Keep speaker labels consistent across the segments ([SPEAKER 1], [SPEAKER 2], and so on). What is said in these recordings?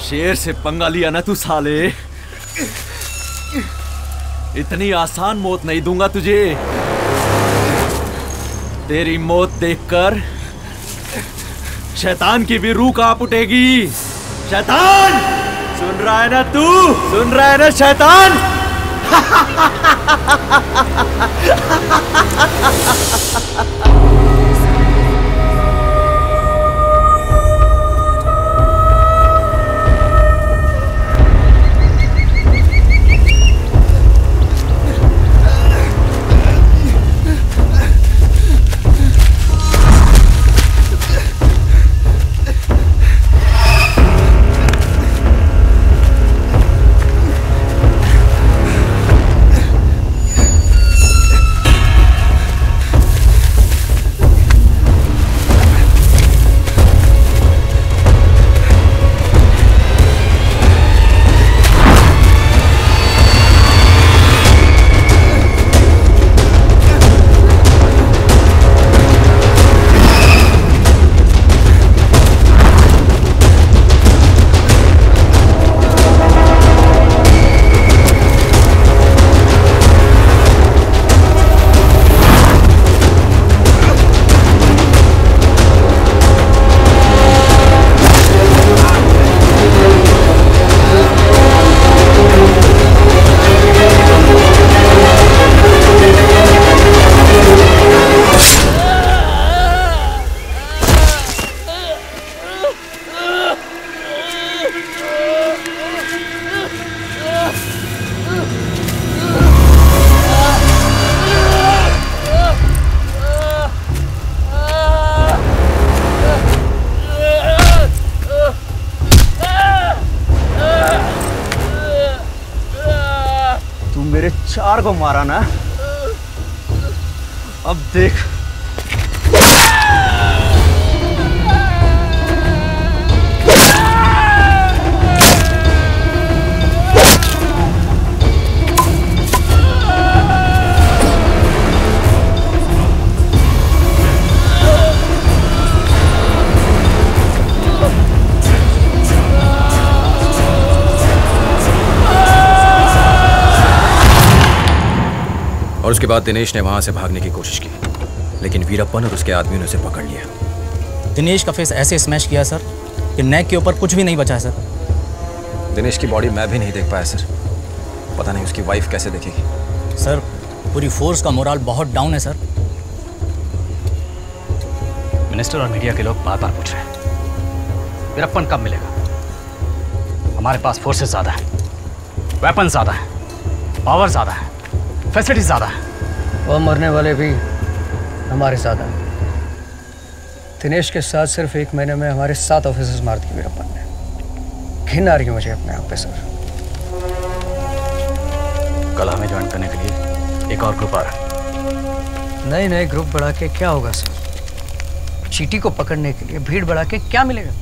[SPEAKER 1] शेर से पंगा लिया ना तू साले, इतनी आसान मौत नहीं दूंगा तुझे। तेरी मौत देखकर शैतान की भी रूह कांप उठेगी। शैतान, सुन रहा है ना तू? सुन रहा है ना शैतान? चार को मारा ना, अब देख।
[SPEAKER 2] और उसके बाद दिनेश ने वहां से भागने की कोशिश की, लेकिन वीरप्पन और उसके आदमियों ने उसे पकड़ लिया।
[SPEAKER 3] दिनेश का फेस ऐसे स्मैश किया सर कि नेक के ऊपर कुछ भी नहीं बचा सर।
[SPEAKER 2] दिनेश की बॉडी मैं भी नहीं देख पाया सर, पता नहीं उसकी वाइफ कैसे देखेगी।
[SPEAKER 3] सर पूरी फोर्स का मोराल बहुत डाउन है सर।
[SPEAKER 4] मिनिस्टर और मीडिया के लोग बार बार पूछ रहे हैं वीरप्पन कब मिलेगा। हमारे पास फोर्सेस ज्यादा है, वेपन ज्यादा है, पावर ज्यादा है, फैसिलिटीज ज्यादा है,
[SPEAKER 5] और मरने वाले भी हमारे साथ हैं। दिनेश के साथ सिर्फ 1 महीने में हमारे 7 ऑफिसर्स मार दिए वीरप्पन ने। घिन आ रही है मुझे अपने आप पे सर।
[SPEAKER 4] कल हमें ज्वाइन करने के लिए एक और ग्रुप आ रहा है।
[SPEAKER 5] नए ग्रुप बढ़ा के क्या होगा सर? चीटी को पकड़ने के लिए भीड़ बढ़ा के क्या मिलेगा?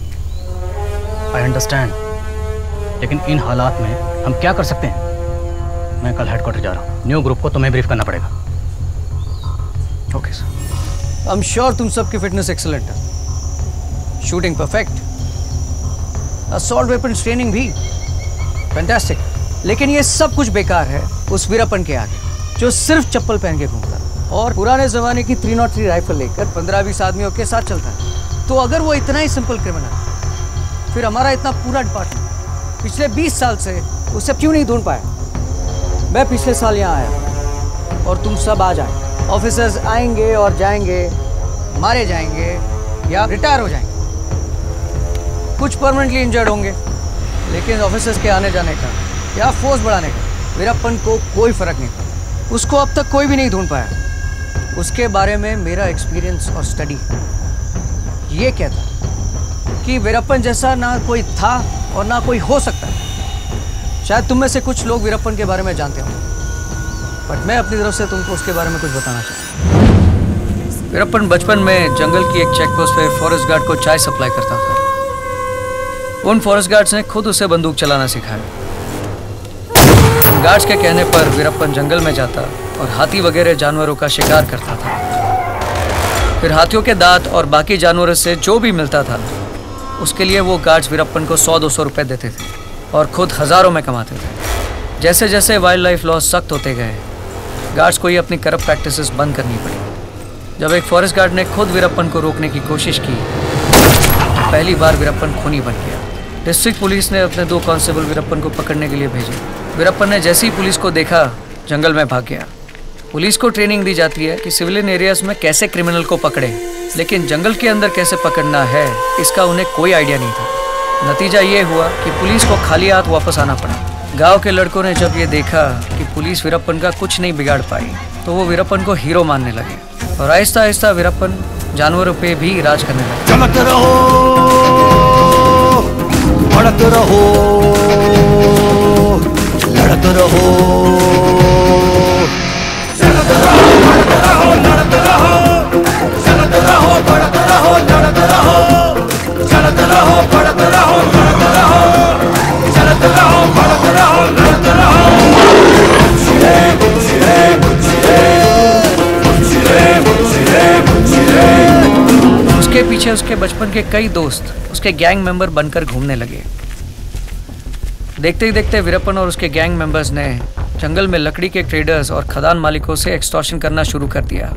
[SPEAKER 4] आई अंडरस्टैंड, लेकिन इन हालात में हम क्या कर सकते हैं? मैं कल हेडक्वार्टर जा रहा हूँ, न्यू ग्रुप को तुम्हें ब्रीफ करना पड़ेगा।
[SPEAKER 5] Okay sir. I am sure तुम सबकी फिटनेस एक्सीलेंट है। Shooting perfect, assault weapon training भी फैंटास्टिक, लेकिन ये सब कुछ बेकार है उस वीरप्पन के आगे जो सिर्फ चप्पल पहन के घूमता है और पुराने जमाने की 303 राइफल लेकर 15-20 आदमियों के साथ चलता है। तो अगर वो इतना ही सिंपल क्रिमिनल, फिर हमारा इतना पूरा डिपार्टमेंट पिछले 20 साल से उसे क्यों नहीं ढूंढ पाया? मैं पिछले साल यहाँ आया और तुम सब आ जाए। ऑफिसर्स आएंगे और जाएंगे, मारे जाएंगे या रिटायर हो जाएंगे, कुछ परमानेंटली इंजर्ड होंगे, लेकिन ऑफिसर्स के आने जाने का या फोर्स बढ़ाने का वीरप्पन को कोई फर्क नहीं पड़ा। उसको अब तक कोई भी नहीं ढूंढ पाया। उसके बारे में मेरा एक्सपीरियंस और स्टडी ये कहता कि वीरप्पन जैसा ना कोई था और ना कोई हो सकता है। शायद तुम में से कुछ लोग वीरप्पन के बारे में जानते हो, बट मैं अपनी तरफ से तुमको उसके बारे में कुछ बताना चाहता हूँ। वीरप्पन बचपन में जंगल की एक चेक पोस्ट पे फॉरेस्ट गार्ड को चाय सप्लाई करता था। उन फॉरेस्ट गार्ड्स ने खुद उसे बंदूक चलाना सिखाया। उन गार्ड्स के कहने पर वीरप्पन जंगल में जाता और हाथी वगैरह जानवरों का शिकार करता था। फिर हाथियों के दांत और बाकी जानवरों से जो भी मिलता था उसके लिए वो गार्ड्स वीरप्पन को 100-200 रुपए देते थे और खुद हज़ारों में कमाते थे। जैसे जैसे वाइल्ड लाइफ लॉज सख्त होते गए, गार्ड्स को ये अपनी करप्ट प्रैक्टिसेस बंद करनी पड़ी। जब एक फॉरेस्ट गार्ड ने खुद वीरप्पन को रोकने की कोशिश की, पहली बार वीरप्पन खूनी बन गया। डिस्ट्रिक्ट पुलिस ने अपने 2 कांस्टेबल वीरप्पन को पकड़ने के लिए भेजे। वीरप्पन ने जैसे ही पुलिस को देखा, जंगल में भाग गया। पुलिस को ट्रेनिंग दी जाती है कि सिविलियन एरियाज में कैसे क्रिमिनल को पकड़े, लेकिन जंगल के अंदर कैसे पकड़ना है इसका उन्हें कोई आइडिया नहीं था। नतीजा ये हुआ कि पुलिस को खाली हाथ वापस आना पड़ा। गांव के लड़कों ने जब ये देखा कि पुलिस वीरप्पन का कुछ नहीं बिगाड़ पाई, तो वो वीरप्पन को हीरो मानने लगे और आहिस्ता आहिस्ता वीरप्पन जानवरों पे भी राज करने लगे।
[SPEAKER 1] चमक रहो, बढ़त रहो, लड़त रहो, चलत रहो, बढ़त रहो, लड़त रहो, चलत रहो, बढ़त रहो, लड़त रहो, चलत रहो, बढ़त रहो, लड़त रहो, चलत रहो, बढ़त रहो, लड़त रहो। मुझे मुझे मुझे मुझे मुझे मुझे।
[SPEAKER 5] उसके पीछे उसके बचपन के कई दोस्त उसके गैंग मेंबर बनकर घूमने लगे। देखते ही देखते वीरप्पन और उसके गैंग मेंबर्स ने जंगल में लकड़ी के ट्रेडर्स और खदान मालिकों से एक्सटॉर्शन करना शुरू कर दिया।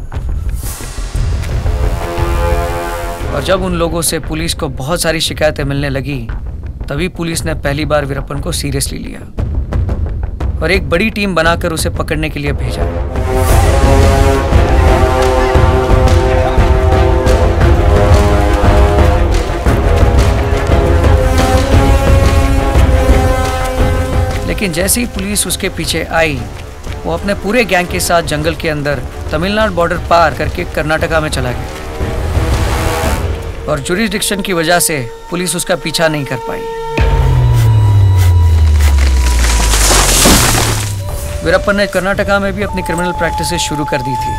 [SPEAKER 5] और जब उन लोगों से पुलिस को बहुत सारी शिकायतें मिलने लगी, तभी पुलिस ने पहली बार वीरप्पन को सीरियसली लिया और एक बड़ी टीम बनाकर उसे पकड़ने के लिए भेजा। लेकिन जैसे ही पुलिस उसके पीछे आई, वो अपने पूरे गैंग के साथ जंगल के अंदर तमिलनाडु बॉर्डर पार करके कर्नाटका में चला गया और जुरिसडिक्शन की वजह से पुलिस उसका पीछा नहीं कर पाई। वीरप्पन ने कर्नाटका में भी अपनी क्रिमिनल प्रैक्टिसेस शुरू कर दी थी।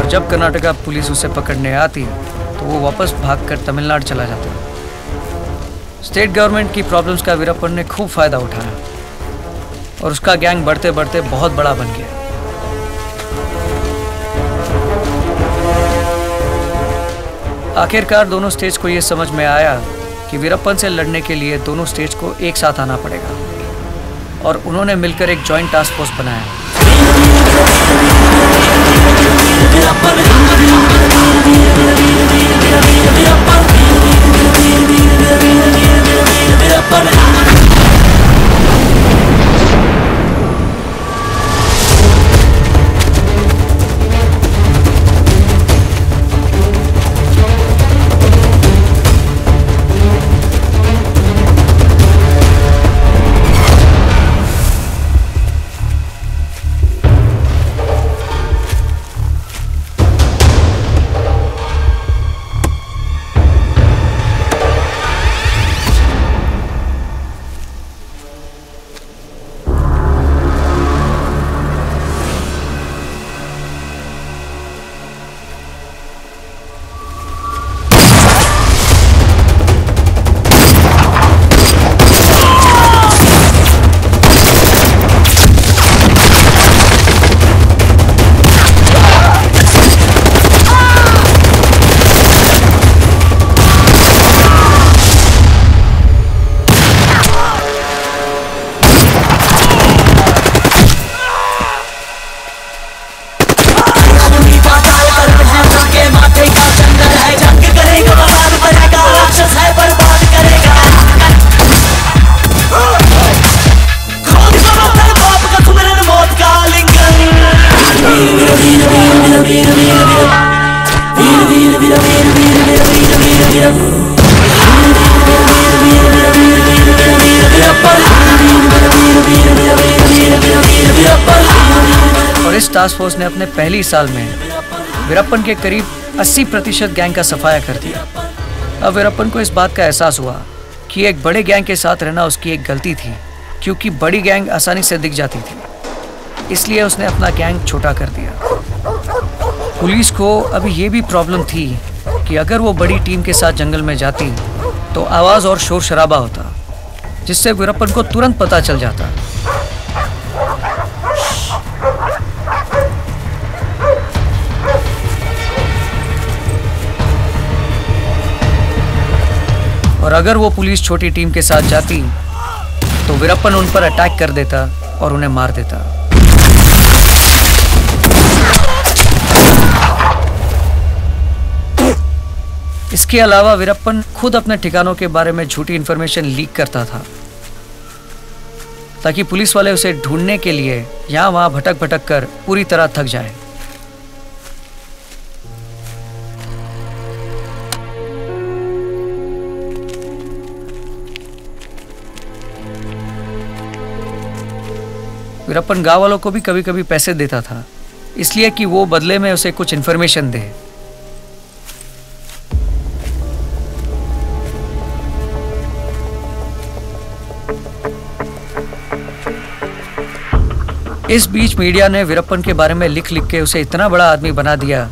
[SPEAKER 5] जब कर्नाटका पुलिस उसे पकड़ने आती तो वो वापस भागकर तमिलनाडु चला जाता। स्टेट गवर्नमेंट की प्रॉब्लम्स का वीरप्पन ने खूब फायदा उठाया और उसका गैंग बढ़ते बढ़ते बहुत बड़ा बन गया। आखिरकार दोनों स्टेट्स को ये समझ में आया कि वीरप्पन से लड़ने के लिए दोनों स्टेट्स को एक साथ आना पड़ेगा और उन्होंने मिलकर एक जॉइंट टास्क फोर्स बनाया। और इस टास्क फोर्स ने अपने पहली साल में वीरप्पन के करीब 80% गैंग का सफाया कर दिया। अब वीरप्पन को इस बात का एहसास हुआ कि एक बड़े गैंग के साथ रहना उसकी एक गलती थी, क्योंकि बड़ी गैंग आसानी से दिख जाती थी। इसलिए उसने अपना गैंग छोटा कर दिया। पुलिस को अभी ये भी प्रॉब्लम थी कि अगर वो बड़ी टीम के साथ जंगल में जाती तो आवाज और शोर शराबा होता, जिससे वीरप्पन को तुरंत पता चल जाता। और अगर वो पुलिस छोटी टीम के साथ जाती तो वीरप्पन उन पर अटैक कर देता और उन्हें मार देता। इसके अलावा वीरप्पन खुद अपने ठिकानों के बारे में झूठी इंफॉर्मेशन लीक करता था, ताकि पुलिस वाले उसे ढूंढने के लिए यहां वहां भटक भटक कर पूरी तरह थक जाए। वीरप्पन गांव वालों को भी कभी कभी पैसे देता था, इसलिए कि वो बदले में उसे कुछ इंफॉर्मेशन दे। इस बीच मीडिया ने वीरप्पन के बारे में लिख लिख के उसे इतना बड़ा आदमी बना दिया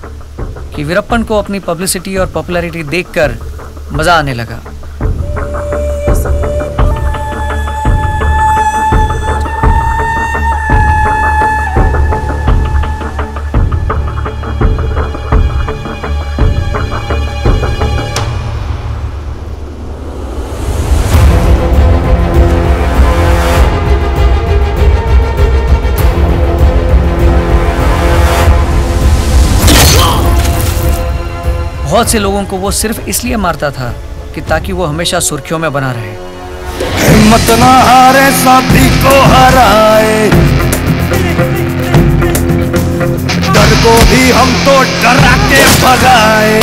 [SPEAKER 5] कि वीरप्पन को अपनी पब्लिसिटी और पॉपुलैरिटी देखकर मजा आने लगा। बहुत से लोगों को वो सिर्फ इसलिए मारता था कि ताकि वो हमेशा सुर्खियों में बना रहे।
[SPEAKER 6] हिम्मत ना हारे साथी को हराए, डर को भी हम तो डरा के भगाए।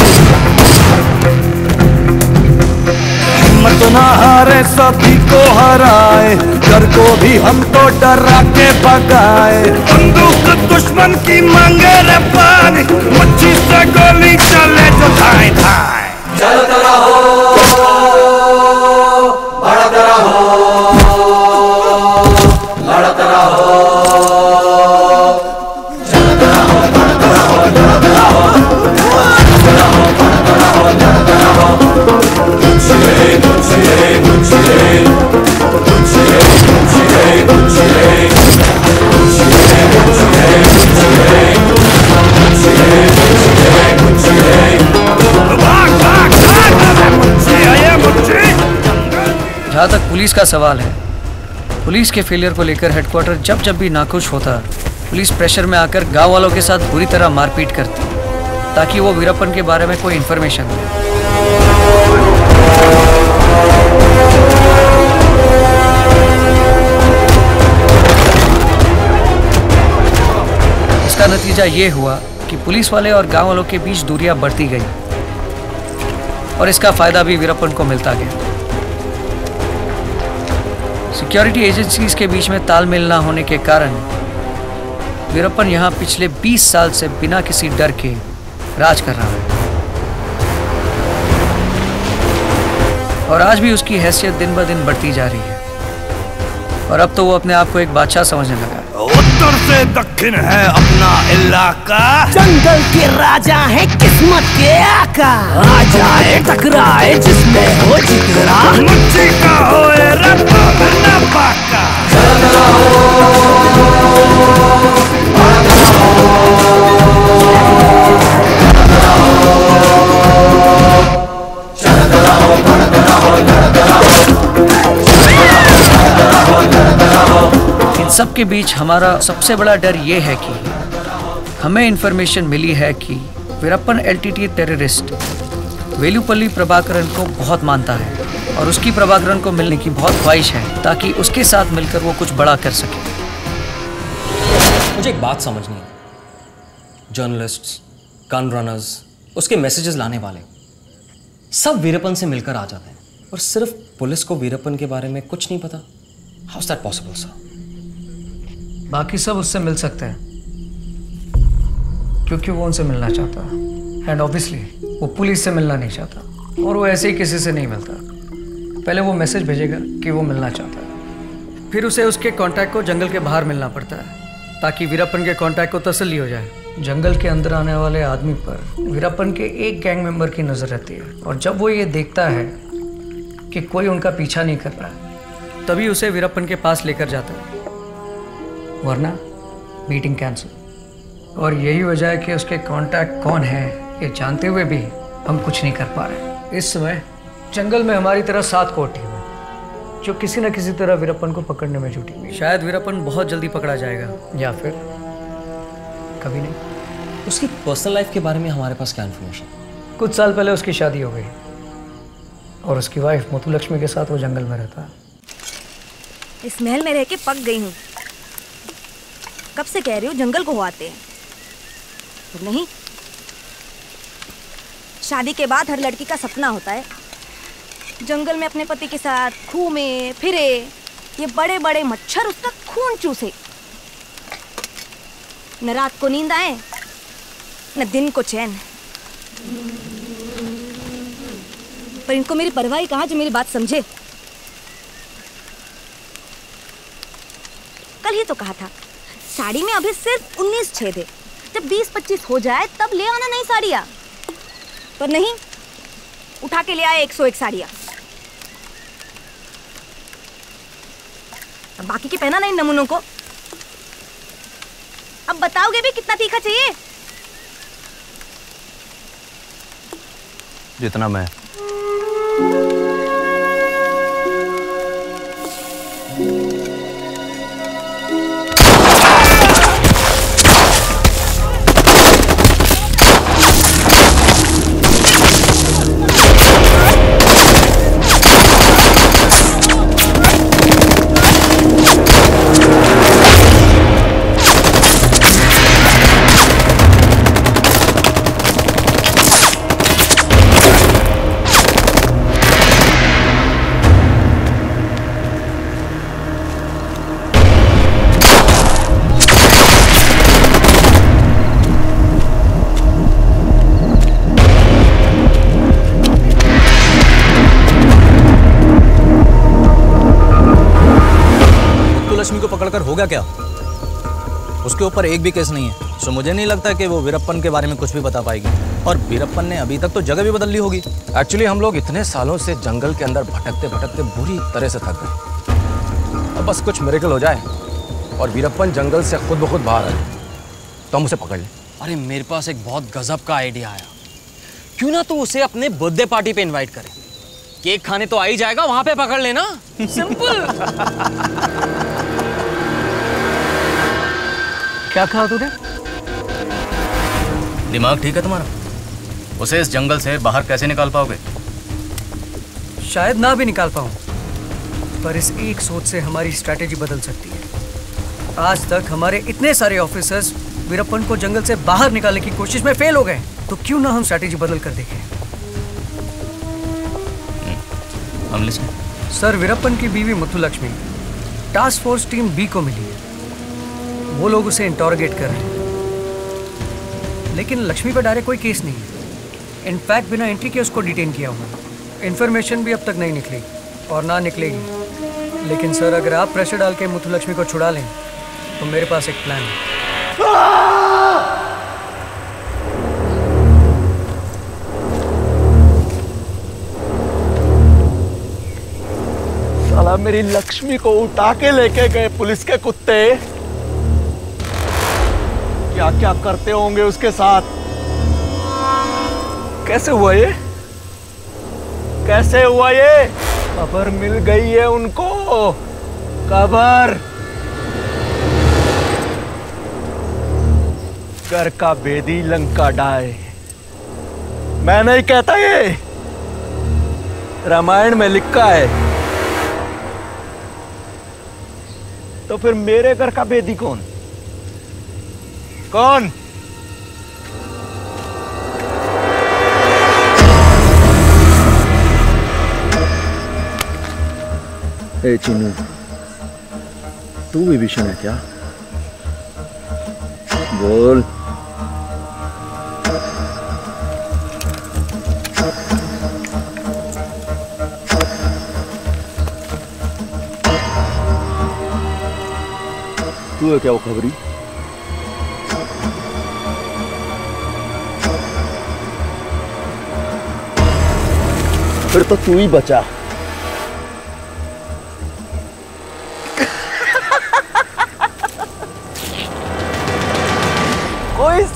[SPEAKER 6] हिम्मत ना हारे साथी को हराए, डर को भी हम तो डरा के भगाए। बंदूक दुश्मन की मांगे रे पानी, मच्छी से गोली चले जो धाए धाए। चलता रहो, बढ़ता रहो, लड़ता रहो, चलता रहो, बढ़ता रहो, लड़ता रहो, चलता रहो, बढ़ता रहो, लड़ता रहो। कुछ रे, कुछ रे, कुछ रे, कुछ रे, कुछ रे, कुछ रे, कुछ रे, कुछ रे, कुछ रे, कुछ रे, कुछ रे, भाग भाग भाग, मुझे आया मुझे।
[SPEAKER 5] जहाँ तक पुलिस का सवाल है, पुलिस के फेलियर को लेकर हेडक्वार्टर जब जब भी नाखुश होता, पुलिस प्रेशर में आकर गांव वालों के साथ बुरी तरह मारपीट करती, ताकि वो वीरप्पन के बारे में कोई इंफॉर्मेशन दे। इसका नतीजा ये हुआ कि पुलिस वाले और गांव वालों के बीच दूरियां बढ़ती गई और इसका फायदा भी वीरप्पन को मिलता गया। सिक्योरिटी एजेंसीज के बीच में तालमेल ना होने के कारण वीरप्पन यहां पिछले 20 साल से बिना किसी डर के राज कर रहा है और आज भी उसकी हैसियत दिन ब दिन बढ़ती जा रही है और अब तो वो अपने आप को एक बादशाह समझने लगा है।
[SPEAKER 6] उत्तर से दक्षिण है अपना इलाका,
[SPEAKER 7] जंगल के राजा है किस्मत के आका। आ जाए टकराए जिसमें हो जिगरा,
[SPEAKER 6] मुझे का होए रब ना पाका।
[SPEAKER 5] इन सब के बीच हमारा सबसे बड़ा डर ये है कि हमें इंफॉर्मेशन मिली है कि वीरप्पन एलटीटी टेररिस्ट वेलुपल्ली प्रभाकरन को बहुत मानता है और उसकी प्रभाकरन को मिलने की बहुत ख्वाहिश है ताकि उसके साथ मिलकर वो कुछ बड़ा कर सके।
[SPEAKER 3] मुझे एक बात समझनी है, जर्नलिस्ट्स, गन रनर्स, उसके मैसेजेस लाने वाले सब वीरप्पन से मिलकर आ जाते हैं और सिर्फ पुलिस को वीरप्पन के बारे में कुछ नहीं पता। How is that possible sir?
[SPEAKER 5] बाकी सब उससे मिल सकते हैं क्योंकि वो उनसे मिलना चाहता है एंड ऑब्वियसली वो पुलिस से मिलना नहीं चाहता और वो ऐसे ही किसी से नहीं मिलता। पहले वो मैसेज भेजेगा कि वो मिलना चाहता है, फिर उसे उसके कांटेक्ट को जंगल के बाहर मिलना पड़ता है ताकि वीरप्पन के कांटेक्ट को तसल्ली हो जाए। जंगल के अंदर आने वाले आदमी पर वीरप्पन के एक गैंग मेंबर की नज़र रहती है और जब वो ये देखता है कि कोई उनका पीछा नहीं कर रहा है, तभी उसे वीरप्पन के पास लेकर जाता है, वरना मीटिंग कैंसिल। और यही वजह है कि उसके कांटेक्ट कौन है ये जानते हुए भी हम कुछ नहीं कर पा रहे। इस समय जंगल में हमारी तरह 7 कोर टीम है जो किसी न किसी तरह वीरप्पन को पकड़ने में जुटी हुई। शायद वीरप्पन बहुत जल्दी पकड़ा जाएगा या फिर कभी नहीं।
[SPEAKER 3] उसकी पर्सनल लाइफ के बारे में हमारे पास क्या इन्फॉर्मेशन?
[SPEAKER 5] कुछ साल पहले उसकी शादी हो गई और उसकी वाइफ मुथुलक्ष्मी के साथ वो जंगल में रहता है।
[SPEAKER 8] इस महल में रह के पक गई हूँ। कब से कह रही हूँ जंगल को आते हैं, तो नहीं। शादी के बाद हर लड़की का सपना होता है जंगल में अपने पति के साथ घूमे फिरे, ये बड़े बड़े मच्छर उसका खून चूसे, न रात को नींद आए न दिन को चैन। पर इनको मेरी परवाह ही कहाँ जो मेरी बात समझे। कल ही तो कहा था साड़ी में अभी सिर्फ 19 छेद है, जब 20-25 हो जाए तब ले आना नई साड़ियाँ। पर नहीं, उठा के ले आए 101 साड़ियाँ। अब बाकी की पहना नहीं नमूनों को। अब बताओगे भी कितना तीखा चाहिए?
[SPEAKER 9] जितना मैं। पकड़कर होगा क्या? उसके ऊपर एक भी केस नहीं है, तो मुझे नहीं लगता कि वो वीरप्पन के बारे में कुछ भी बता पाएगी। और वीरप्पन ने अभी तक तो जगह भी बदल ली होगी।
[SPEAKER 2] एक्चुअली हम लोग इतने सालों से जंगल के अंदर भटकते भटकते बुरी तरह से थक गए। अब बस कुछ मिरेकल हो जाए और वीरप्पन जंगल से खुद ब खुद बाहर आए तो हम उसे पकड़ लें।
[SPEAKER 3] अरे मेरे पास एक बहुत गजब का आइडिया आया। क्यों ना तू उसे अपने बर्थडे पार्टी पे इनवाइट करे, केक खाने तो आ ही जाएगा, वहां पे पकड़ लेना। सिंपल।
[SPEAKER 5] क्या कहा तूने?
[SPEAKER 4] दिमाग ठीक है तुम्हारा? उसे इस जंगल से बाहर कैसे निकाल पाओगे?
[SPEAKER 5] शायद ना भी निकाल पाऊं, पर इस एक सोच से हमारी स्ट्रैटेजी बदल सकती है। आज तक हमारे इतने सारे ऑफिसर्स वीरप्पन को जंगल से बाहर निकालने की कोशिश में फेल हो गए, तो क्यों ना हम स्ट्रैटेजी बदल कर देखें।
[SPEAKER 4] हम लिस्टें।
[SPEAKER 5] सर, वीरप्पन की बीवी Muthulakshmi task force team B को मिली है। वो लोग उसे इंटरोगेट कर रहे हैं, लेकिन लक्ष्मी पर डायरेक्ट कोई केस नहीं है। इनफैक्ट बिना एंट्री के उसको डिटेन किया हुआ। इन्फॉर्मेशन भी अब तक नहीं निकली और ना निकलेगी। लेकिन सर, अगर आप प्रेशर डाल के मुथुलक्ष्मी को छुड़ा लें तो मेरे पास एक प्लान है।
[SPEAKER 1] साला मेरी लक्ष्मी को उठा के लेके गए पुलिस के कुत्ते। क्या क्या करते होंगे उसके साथ। कैसे हुआ ये? कैसे हुआ ये? खबर मिल गई है उनको। खबर। घर का बेदी लंका डाय। मैं नहीं कहता, ये रामायण में लिखा है। तो फिर मेरे घर का बेदी कौन? कौन?
[SPEAKER 10] ए चीनू, तू भी भीषण है क्या? बोल। तू है क्या वो खबरी? फिर तो तू ही बचा।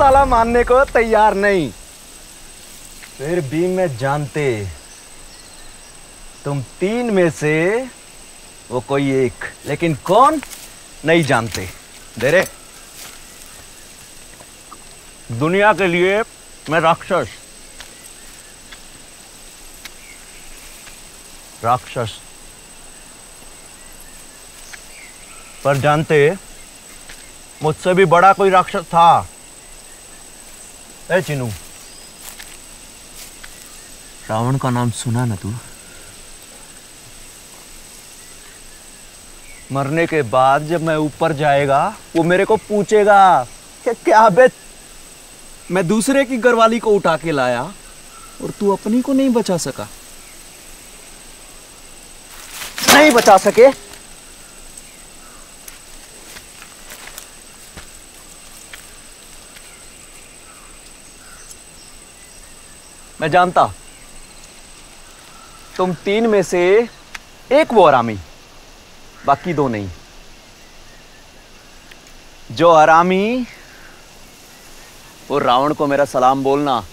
[SPEAKER 1] साला मानने को तैयार नहीं। फिर भी मैं जानते तुम तीन में से वो कोई एक, लेकिन कौन नहीं जानते। देरे दुनिया के लिए मैं राक्षस पर जानते मुझसे भी बड़ा कोई राक्षस था। ए चिनू, रावण का नाम सुना ना तू? मरने के बाद जब मैं ऊपर जाएगा वो मेरे को पूछेगा कि क्या बे मैं दूसरे की घरवाली को उठा के लाया और तू अपनी को नहीं बचा सका। नहीं बचा सके? मैं जानता तुम तीन में से एक वो हरामी, बाकी दो नहीं। जो हरामी वो रावण को मेरा सलाम बोलना,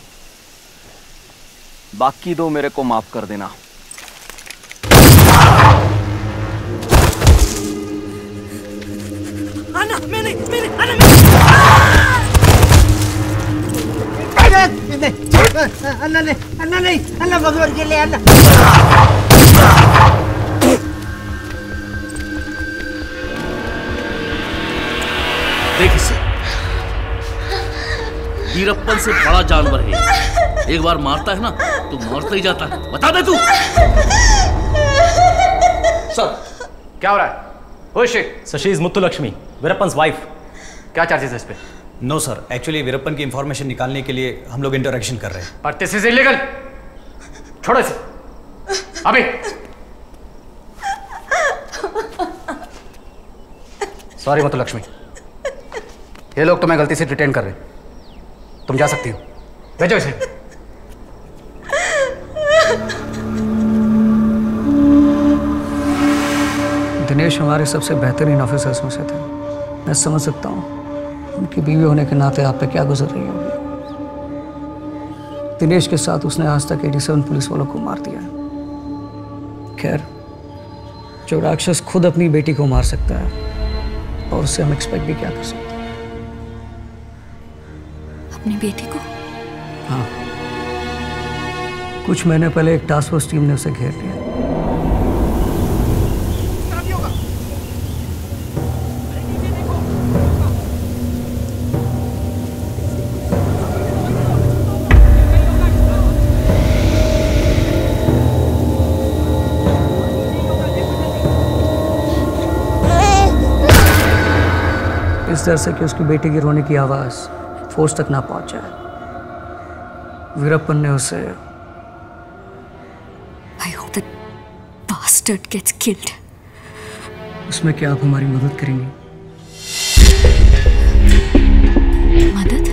[SPEAKER 1] बाकी दो मेरे को माफ कर देना।
[SPEAKER 7] अन्ना मेरे अन्ना नहीं अन्ना भगवान के लिए अन्ना।
[SPEAKER 11] देख इसे, वीरप्पन से बड़ा जानवर है। एक बार मारता है ना तो मारता ही जाता है। बता दे तू।
[SPEAKER 4] सर क्या हो रहा है? Sir she is Muthulakshmi, Veerappan's wife. क्या चार्जेस है इस पे?
[SPEAKER 9] नो सर, एक्चुअली वीरप्पन की इंफॉर्मेशन निकालने के लिए हम लोग इंटरेक्शन कर रहे हैं।
[SPEAKER 4] पर दिस इज इलीगल। छोड़ो इसे अभी। सॉरी मुत्तुलक्ष्मी, ये लोग तुम्हें गलती से डिटेन कर रहे हैं। तुम जा सकती हो, भेजो इसे।
[SPEAKER 5] दिनेश हमारे सबसे बेहतरीन ऑफिसर्स में से थे। मैं समझ सकता हूँ उनकी बीवी होने के नाते आप पे क्या गुजर रही होगी। दिनेश के साथ उसने आज तक 87 पुलिस वालों को मार दिया। खैर, जो राक्षस खुद अपनी बेटी को मार सकता है और उससे हम एक्सपेक्ट भी क्या कर सकते हैं।
[SPEAKER 8] अपनी बेटी को?
[SPEAKER 5] हाँ, कुछ महीने पहले एक टास्क फोर्स टीम ने उसे घेर लिया। इस डर से कि उसकी बेटी की रोने की आवाज फोर्स तक ना पहुंच जाए, वीरप्पन ने उसे
[SPEAKER 8] I hope that bastard gets killed.
[SPEAKER 5] उसमें क्या आप हमारी मदद करेंगी?
[SPEAKER 8] मदद?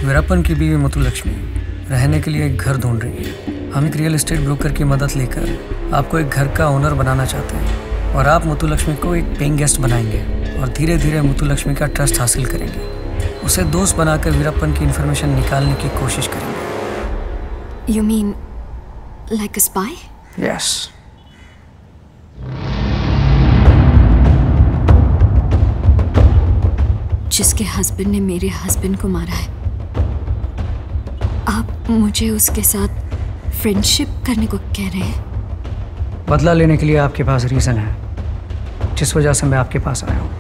[SPEAKER 5] वीरप्पन की बीवी मुत्तुलक्ष्मी रहने के लिए एक घर ढूंढ रही है। हम एक रियल एस्टेट ब्रोकर की मदद लेकर आपको एक घर का ओनर बनाना चाहते हैं और आप मुत्तुलक्ष्मी को एक पेइंग गेस्ट बनाएंगे और धीरे धीरे मुत्तुलक्ष्मी का ट्रस्ट हासिल करेंगे। उसे दोस्त बनाकर वीरप्पन की इंफॉर्मेशन निकालने की कोशिश करेंगे।
[SPEAKER 8] You mean like a spy?
[SPEAKER 5] Yes.
[SPEAKER 8] जिसके हस्बैंड ने मेरे हस्बैंड को मारा है, आप मुझे उसके साथ फ्रेंडशिप करने को कह रहे हैं?
[SPEAKER 5] बदला लेने के लिए आपके पास रीज़न है जिस वजह से मैं आपके पास आया हूँ,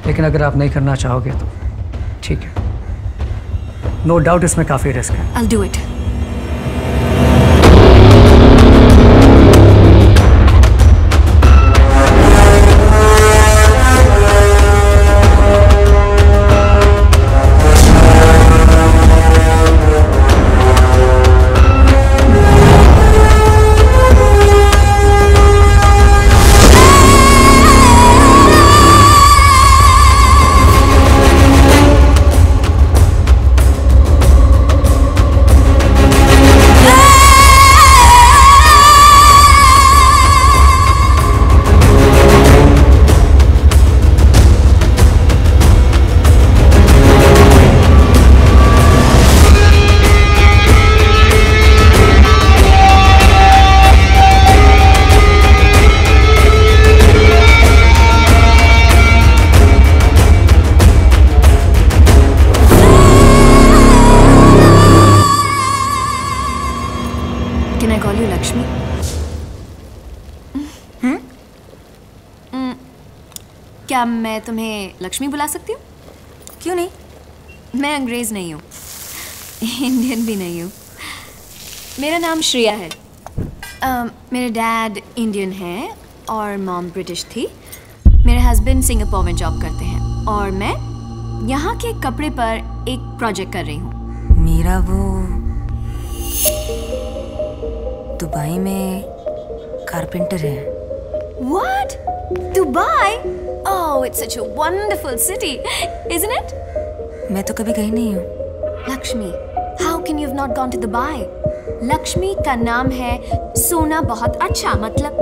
[SPEAKER 5] लेकिन अगर आप नहीं करना चाहोगे तो ठीक है। नो डाउट इसमें काफ़ी रिस्क है।
[SPEAKER 8] I'll do it. I call you Lakshmi? क्या मैं तुम्हें लक्ष्मी बुला सकती हूँ? क्यों नहीं? मैं अंग्रेज नहीं हूँ, इंडियन भी नहीं हूँ। मेरा नाम श्रेया है। मेरे डैड इंडियन हैं और मॉम ब्रिटिश थी। मेरे हस्बैंड सिंगापुर में जॉब करते हैं और मैं यहाँ के कपड़े पर एक प्रोजेक्ट कर रही हूँ।
[SPEAKER 12] मेरा वो दुबई में कारपेंटर है।
[SPEAKER 8] What? Dubai? Oh, it's such a wonderful city, isn't it?
[SPEAKER 12] मैं तो कभी गई नहीं हूँ।
[SPEAKER 8] Lakshmi, how can you have not gone to Dubai? Lakshmi का नाम है सोना बहुत अच्छा, मतलब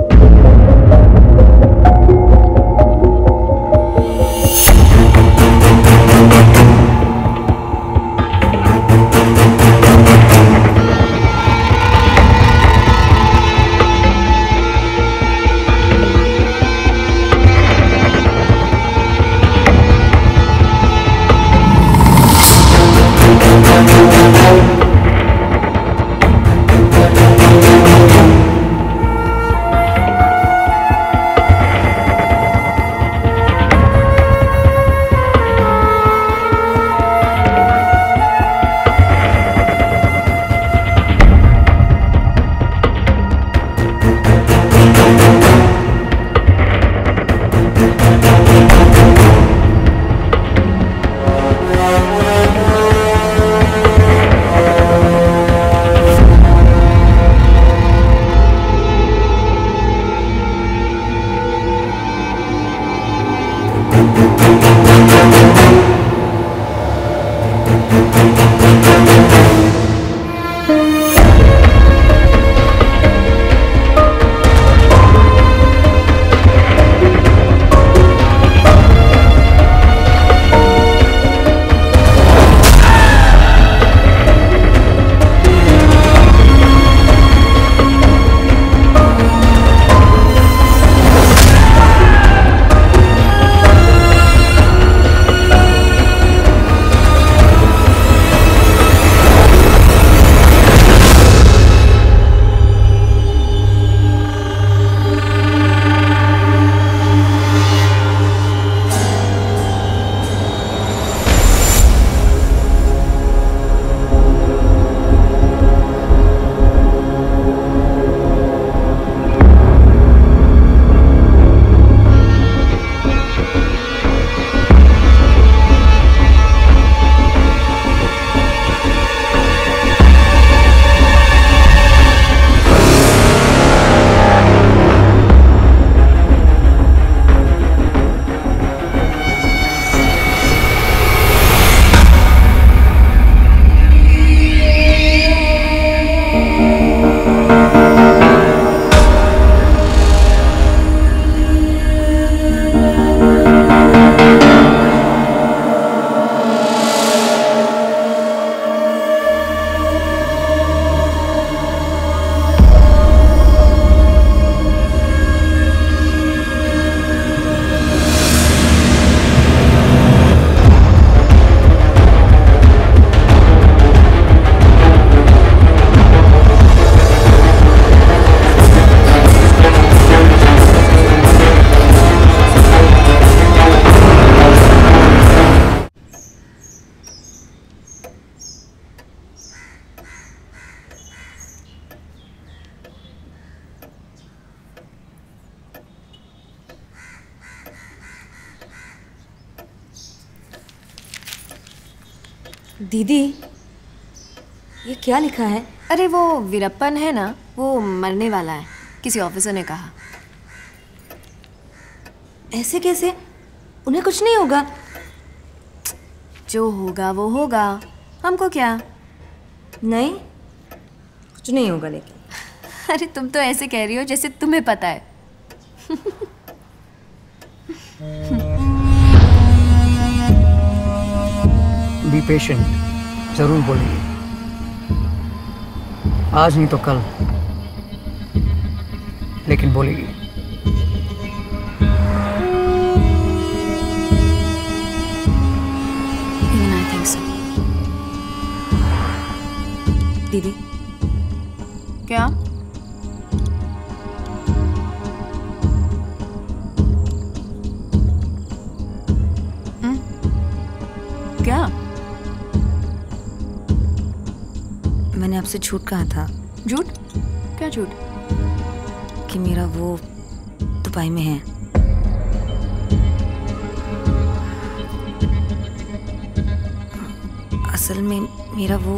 [SPEAKER 8] दीदी, ये क्या लिखा है? अरे वो वीरप्पन है ना, वो मरने वाला है, किसी ऑफिसर ने कहा।
[SPEAKER 12] ऐसे कैसे? उन्हें कुछ नहीं होगा।
[SPEAKER 8] जो होगा वो होगा, हमको क्या।
[SPEAKER 12] नहीं, कुछ नहीं होगा लेकिन।
[SPEAKER 8] अरे तुम तो ऐसे कह रही हो जैसे तुम्हें पता है।
[SPEAKER 5] बी पेशेंट, जरूर बोलेगी। आज नहीं तो कल, लेकिन बोलेगी।
[SPEAKER 8] Even I think so.
[SPEAKER 12] दीदी,
[SPEAKER 8] क्या? क्या?
[SPEAKER 12] मैंने आपसे झूठ कहा था।
[SPEAKER 8] झूठ? क्या झूठ?
[SPEAKER 12] कि मेरा वो दुबई में है। असल में मेरा वो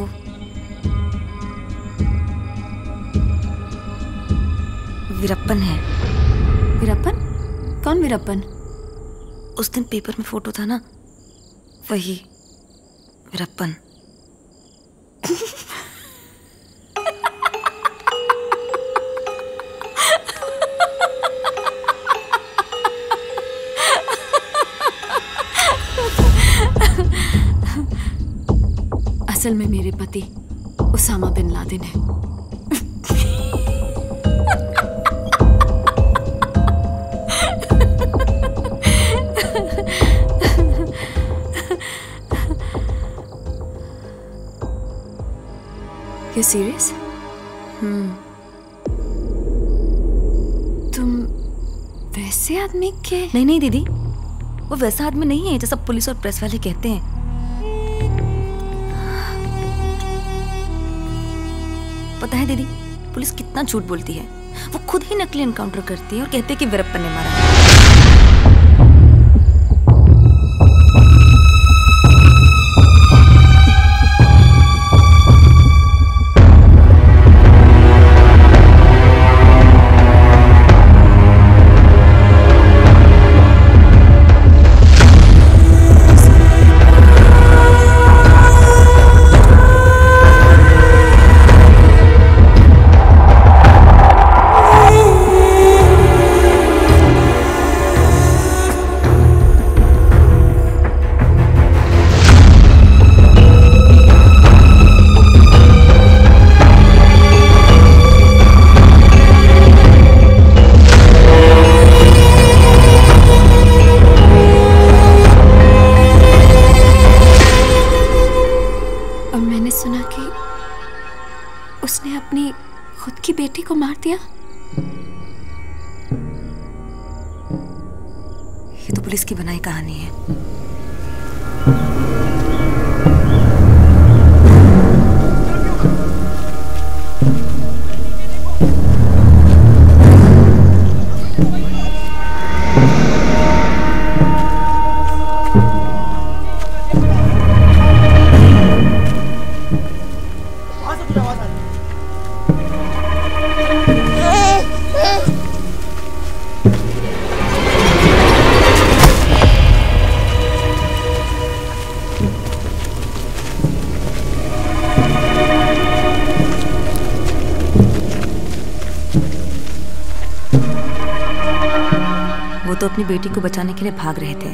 [SPEAKER 12] वीरप्पन है।
[SPEAKER 8] वीरप्पन? कौन वीरप्पन?
[SPEAKER 12] उस दिन पेपर में फोटो था ना, वही वीरप्पन।
[SPEAKER 8] असल में मेरे पति उसामा बिन लादेन है। You serious? तुम वैसे आदमी के?
[SPEAKER 12] नहीं दीदी, वो वैसा आदमी नहीं है जैसा पुलिस और प्रेस वाले कहते हैं। पता है दीदी, पुलिस कितना झूठ बोलती है। वो खुद ही नकली एनकाउंटर करती है और कहते हैं कि वीरप्पन ने मारा है।
[SPEAKER 8] उसने अपनी खुद की बेटी को मार दिया।
[SPEAKER 12] ये तो पुलिस की बनाई कहानी है। वो तो अपनी बेटी को बचाने के लिए भाग रहे थे।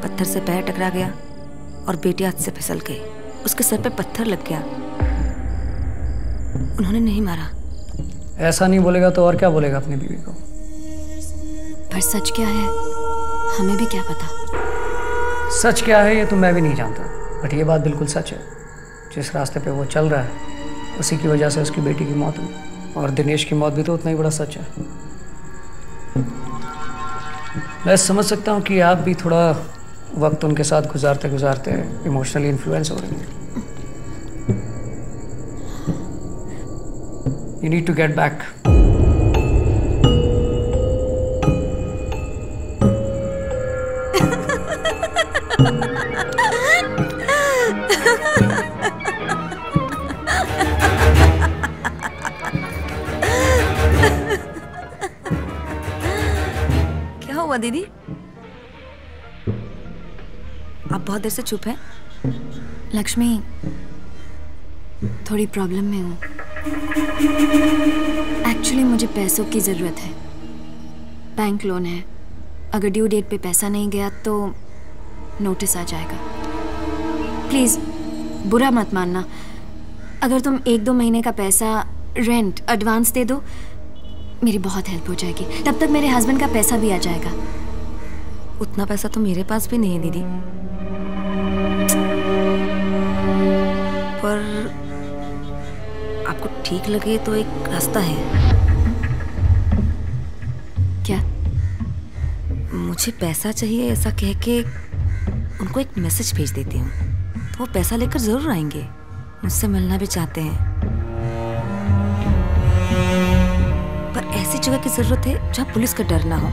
[SPEAKER 12] पत्थर से पैर टकरा गया और बेटी हाथ से फिसल गई। उसके सर पे पत्थर लग गया। उन्होंने नहीं मारा।
[SPEAKER 5] ऐसा नहीं बोलेगा तो और क्या बोलेगा अपनी बीवी को?
[SPEAKER 8] पर सच क्या है हमें भी क्या पता।
[SPEAKER 5] सच क्या है ये तो मैं भी नहीं जानता, बट ये बात बिल्कुल सच है। जिस रास्ते पे वो चल रहा है उसी की वजह से उसकी बेटी की मौत हुई, और दिनेश की मौत भी तो उतना ही बड़ा सच है। मैं समझ सकता हूँ कि आप भी थोड़ा वक्त उनके साथ गुजारते गुजारते इमोशनली इन्फ्लुएंस हो रही हैं। You need to get back.
[SPEAKER 12] क्या हुआ दीदी? आप बहुत देर से चुप हैं।
[SPEAKER 8] लक्ष्मी, थोड़ी प्रॉब्लम में हूँ। एक्चुअली मुझे पैसों की ज़रूरत है। बैंक लोन है, अगर ड्यू डेट पे पैसा नहीं गया तो नोटिस आ जाएगा। प्लीज़ बुरा मत मानना। अगर तुम 1-2 महीने का पैसा रेंट एडवांस दे दो, मेरी बहुत हेल्प हो जाएगी। तब तक मेरे हस्बैंड का पैसा भी आ जाएगा।
[SPEAKER 12] उतना पैसा तो मेरे पास भी नहीं है दीदी, पर आपको ठीक लगे तो एक रास्ता है।
[SPEAKER 8] क्या?
[SPEAKER 12] मुझे पैसा चाहिए ऐसा कह के उनको एक मैसेज भेज देती हूँ। वो पैसा लेकर जरूर आएंगे, मुझसे मिलना भी चाहते हैं। पर ऐसी जगह की जरूरत है जहाँ पुलिस का डर ना हो।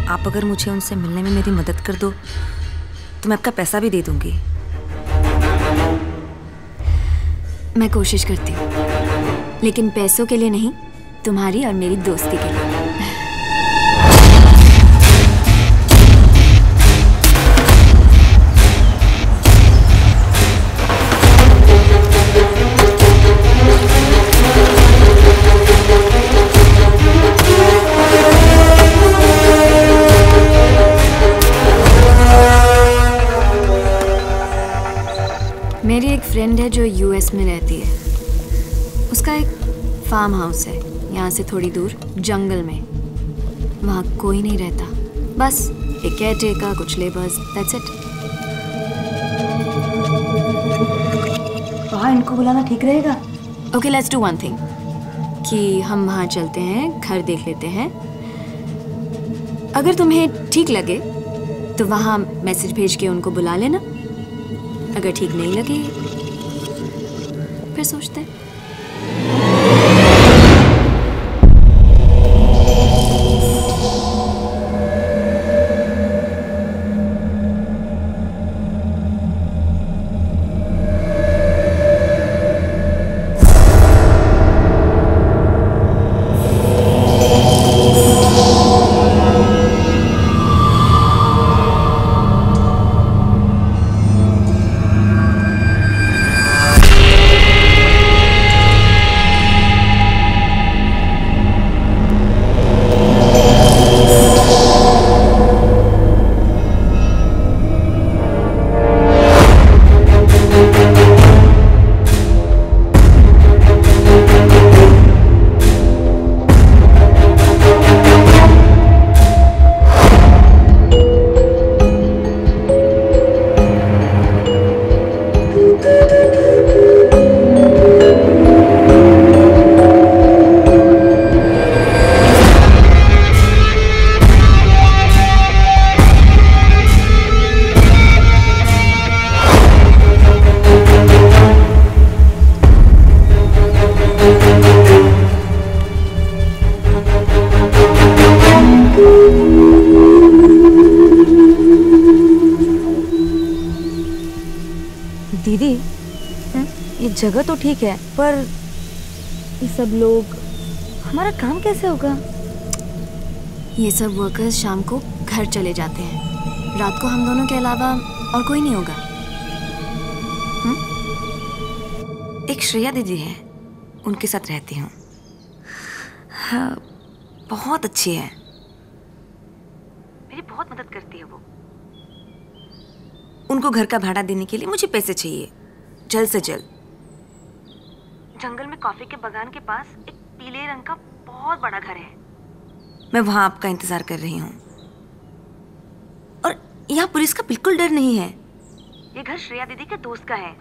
[SPEAKER 12] आप अगर मुझे उनसे मिलने में मेरी मदद कर दो तो मैं आपका पैसा भी दे दूंगी।
[SPEAKER 8] मैं कोशिश करती हूँ, लेकिन पैसों के लिए नहीं, तुम्हारी और मेरी दोस्ती के लिए। मेरी एक फ्रेंड है जो यूएस में रहती है। उसका एक फार्म हाउस है यहाँ से थोड़ी दूर जंगल में। वहाँ कोई नहीं रहता, बस एक केयरटेकर, कुछ लेबर्स, दैट्स इट।
[SPEAKER 12] वहाँ इनको बुलाना ठीक रहेगा?
[SPEAKER 8] Okay, let's do one thing कि हम वहाँ चलते हैं, घर देख लेते हैं। अगर तुम्हें ठीक लगे तो वहाँ मैसेज भेज के उनको बुला लेना। अगर ठीक नहीं लगे फिर सोचते हैं।
[SPEAKER 12] दीदी, ये जगह तो ठीक है, पर ये सब लोग, हमारा काम कैसे होगा?
[SPEAKER 8] ये सब वर्कर्स शाम को घर चले जाते हैं। रात को हम दोनों के अलावा और कोई नहीं होगा।
[SPEAKER 12] एक श्रेया दीदी है, उनके साथ रहती हूँ। हाँ, बहुत अच्छी है, मेरी बहुत मदद करती है वो। उनको घर का भाड़ा देने के लिए मुझे पैसे चाहिए, जल्द से जल्द। जंगल में कॉफी के बागान के पास एक पीले रंग का बहुत बड़ा घर है, मैं वहां आपका इंतजार कर रही हूँ। और यहाँ पुलिस का बिल्कुल डर नहीं है। ये घर श्रेया दीदी के दोस्त का है।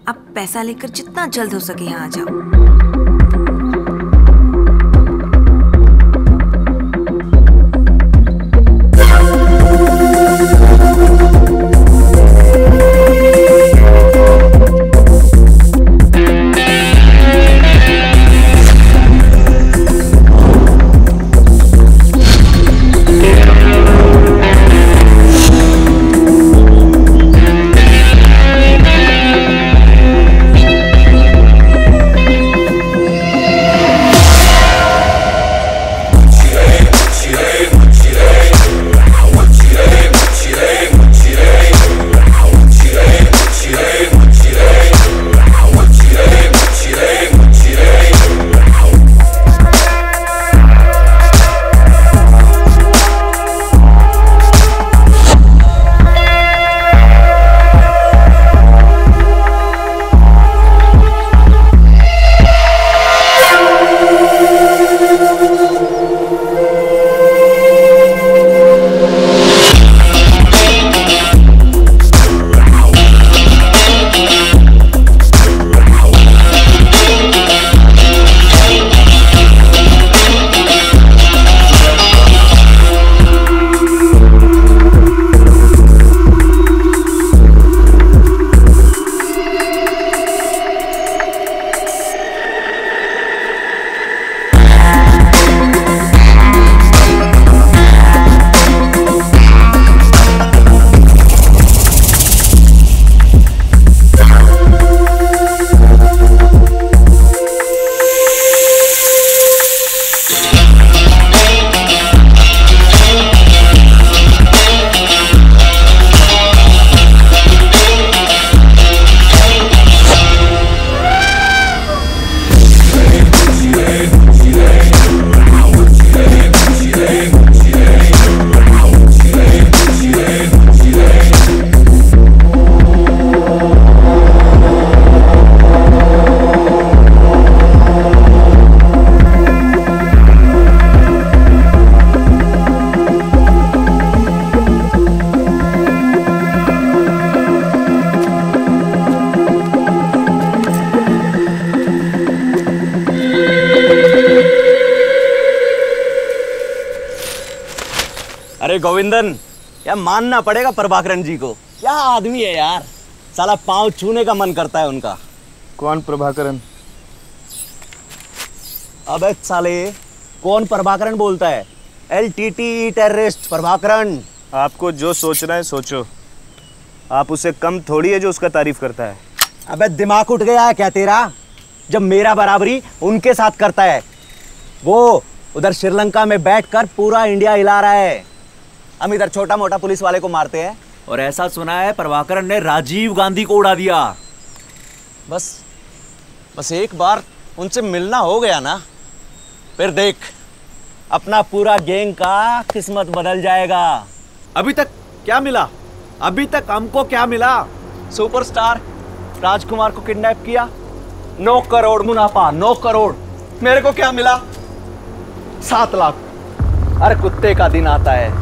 [SPEAKER 12] आप पैसा लेकर जितना जल्द हो सके यहाँ आ जाओ।
[SPEAKER 1] अरे गोविंदन, यार मानना पड़ेगा प्रभाकरण जी को, क्या आदमी है यार। साला पांव छूने का मन करता है उनका।
[SPEAKER 10] कौन प्रभाकरण?
[SPEAKER 1] अबे साले, कौन प्रभाकरण बोलता है? LTT terrorist Prabhakaran.
[SPEAKER 10] आपको जो सोचना है सोचो, आप उससे कम थोड़ी है जो उसका तारीफ करता है।
[SPEAKER 1] अबे दिमाग उठ गया है क्या तेरा? जब मेरा बराबरी उनके साथ करता है। वो उधर श्रीलंका में बैठकर पूरा इंडिया हिला रहा है, हम इधर छोटा मोटा पुलिस वाले को मारते हैं। और ऐसा सुना है प्रभाकरण ने राजीव गांधी को उड़ा दिया। बस एक बार उनसे मिलना हो गया ना, फिर देख अपना पूरा गैंग का किस्मत बदल जाएगा। अभी तक क्या मिला? अभी तक हमको क्या मिला? सुपरस्टार राजकुमार को किडनैप किया, 9 करोड़ मुनाफा, 9 करोड़। मेरे को क्या मिला? 7 लाख। अरे कुत्ते का दिन आता है,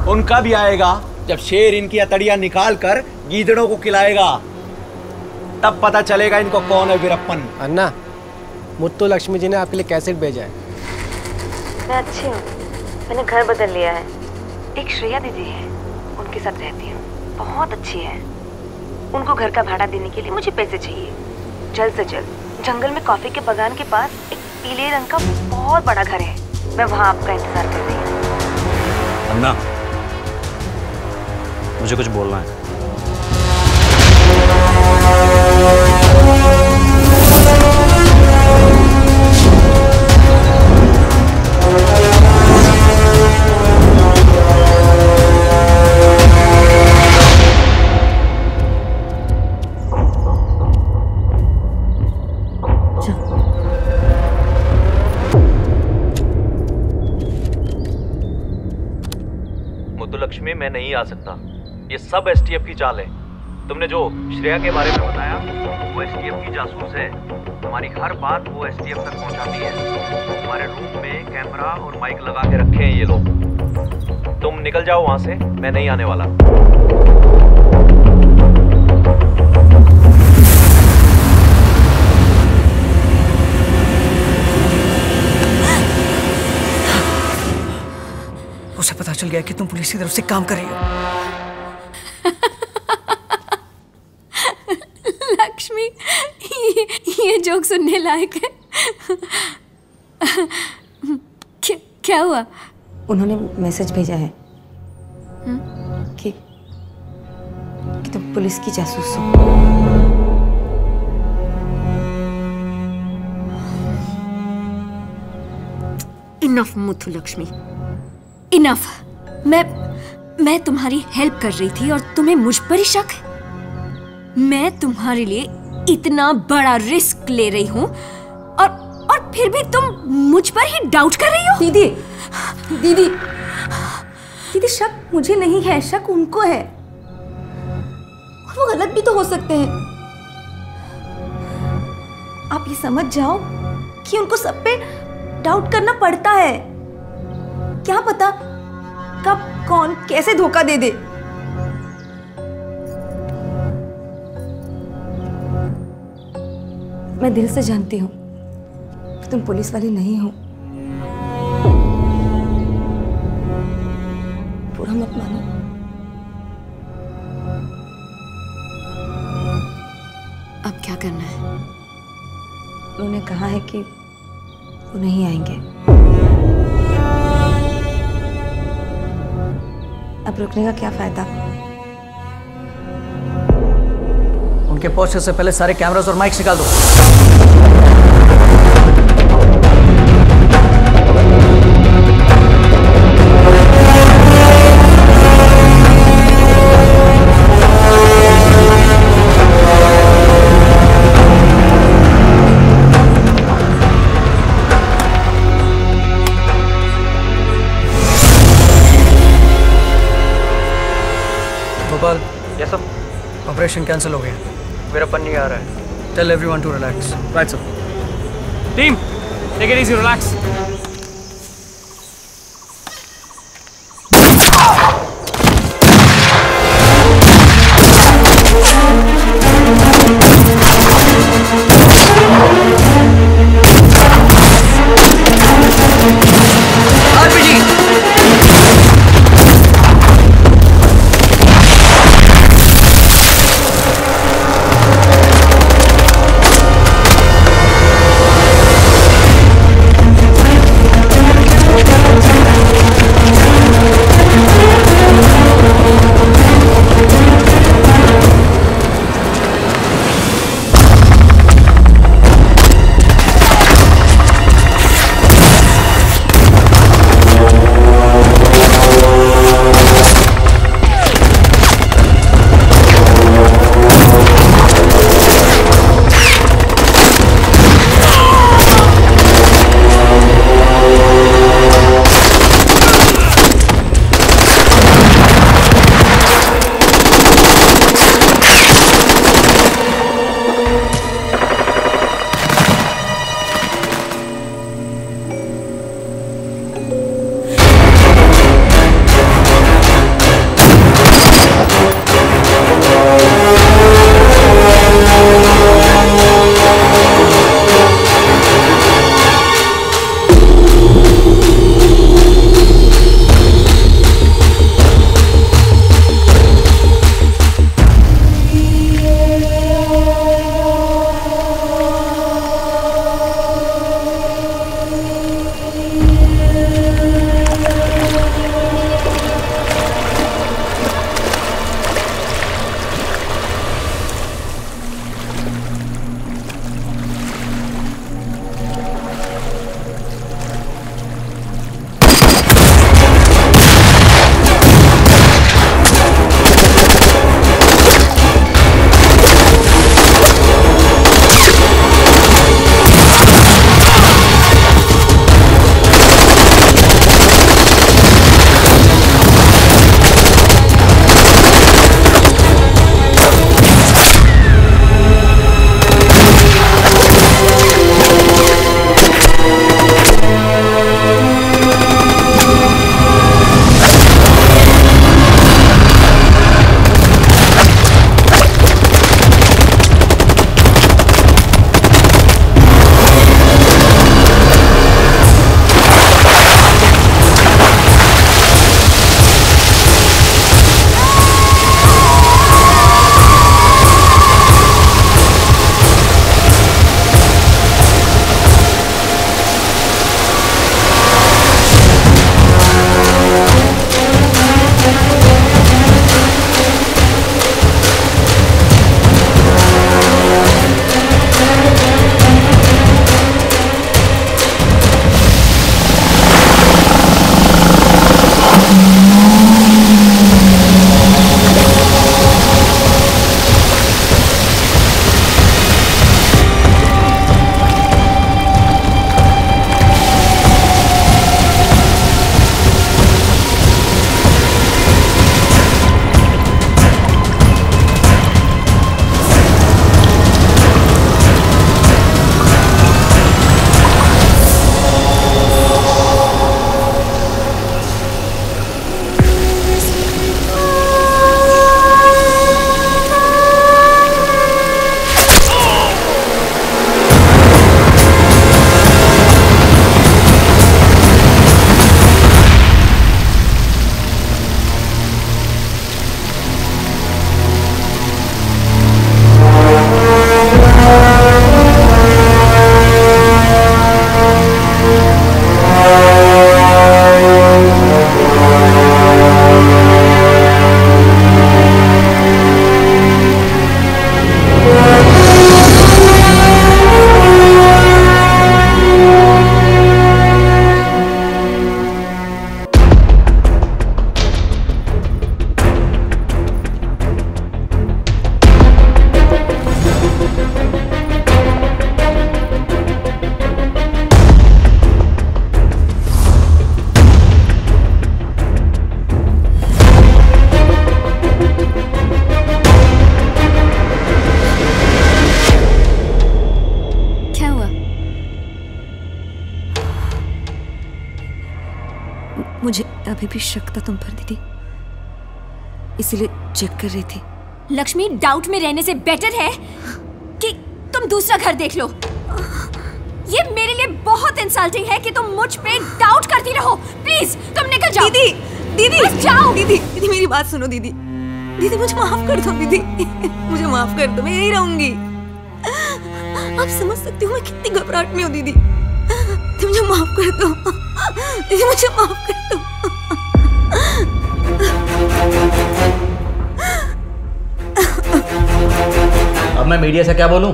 [SPEAKER 1] उनका भी आएगा जब शेर इनकी अतड़ियां निकाल कर गीदड़ों को खिलाएगा, तब पता चलेगा इनको कौन है वीरप्पन।
[SPEAKER 13] अन्ना, मुत्तु लक्ष्मी जी ने आपके लिए कैसेट भेजा है।
[SPEAKER 12] मैं अच्छी हूँ, मैंने घर बदल लिया है। एक श्रेया दीदी है, उनके साथ रहती हूँ, बहुत अच्छी है। उनको घर का भाड़ा देने के लिए मुझे पैसे चाहिए, जल्द से जल्द। जंगल में कॉफी के बागान के पास एक पीले रंग का बहुत बड़ा घर है, मैं वहाँ आपका इंतजार कर रही हूँ।
[SPEAKER 9] अन्ना, मुझे कुछ बोलना है।
[SPEAKER 1] मुत्तुलक्ष्मी, मैं नहीं आ सकता, ये सब STF की चाल है। तुमने जो श्रेया के बारे में बताया, वो STF की जासूस है। हमारी हर बात वो STF तक पहुंचाती है। हमारे रूम में कैमरा और माइक लगा के रखे हैं ये लोग। तुम निकल जाओ वहां से, मैं नहीं आने वाला।
[SPEAKER 5] उसे पता चल गया कि तुम पुलिस की तरफ से काम कर रही हो।
[SPEAKER 8] लक्ष्मी, ये जोक सुनने लायक है। क्या हुआ?
[SPEAKER 12] उन्होंने मैसेज भेजा है कि तुम पुलिस की जासूस हो।
[SPEAKER 8] Enough Muthulakshmi, enough. मैं तुम्हारी हेल्प कर रही थी और तुम्हें मुझ पर ही शक है? मैं तुम्हारे लिए इतना बड़ा रिस्क ले रही हूँ और फिर भी तुम मुझ पर ही डाउट कर रही हो?
[SPEAKER 12] दीदी, दीदी, दीदी, शक मुझे नहीं है, शक उनको है। वो गलत भी तो हो सकते हैं। आप ये समझ जाओ कि उनको सब पे डाउट करना पड़ता है। क्या पता कब कौन कैसे धोखा दे दे। मैं दिल से जानती हूँ कि तुम पुलिस वाली नहीं हो। बुरा मत मानो।
[SPEAKER 8] अब क्या करना है?
[SPEAKER 12] उन्होंने कहा है कि वो नहीं आएंगे। अब रुकने का क्या फायदा?
[SPEAKER 5] उनके पहुंचने से पहले सारे कैमरास और माइक्स निकाल दो। Gopal,
[SPEAKER 1] yes sir.
[SPEAKER 5] Operation cancel हो गया, वीरप्पन नहीं आ रहा है। Tell everyone to relax.
[SPEAKER 4] Right sir. Team, take it easy, relax.
[SPEAKER 12] अभी भी शक था तुम पर दीदी, इसीलिए चेक कर रही थी।
[SPEAKER 8] लक्ष्मी, डाउट में रहने से बेटर है कि तुम दूसरा घर देख लो। ये मेरे लिए बहुत इंसल्टिंग है कि तुम मुझ पे डाउट करती रहो। प्लीज तुम निकल जाओ।
[SPEAKER 12] दीदी, दीदी
[SPEAKER 8] बस जाओ।
[SPEAKER 12] दीदी, दीदी मेरी बात सुनो दीदी। दीदी मुझे माफ कर दो दीदी, मुझे माफ कर दो, मैं यही रहूंगी। आप समझ सकती हो मैं कितनी घबराहट में हूँ दीदी। दीदी मुझे माफ कर दो, दीदी मुझे माफ कर दो।
[SPEAKER 4] अब मैं मीडिया से क्या बोलूं?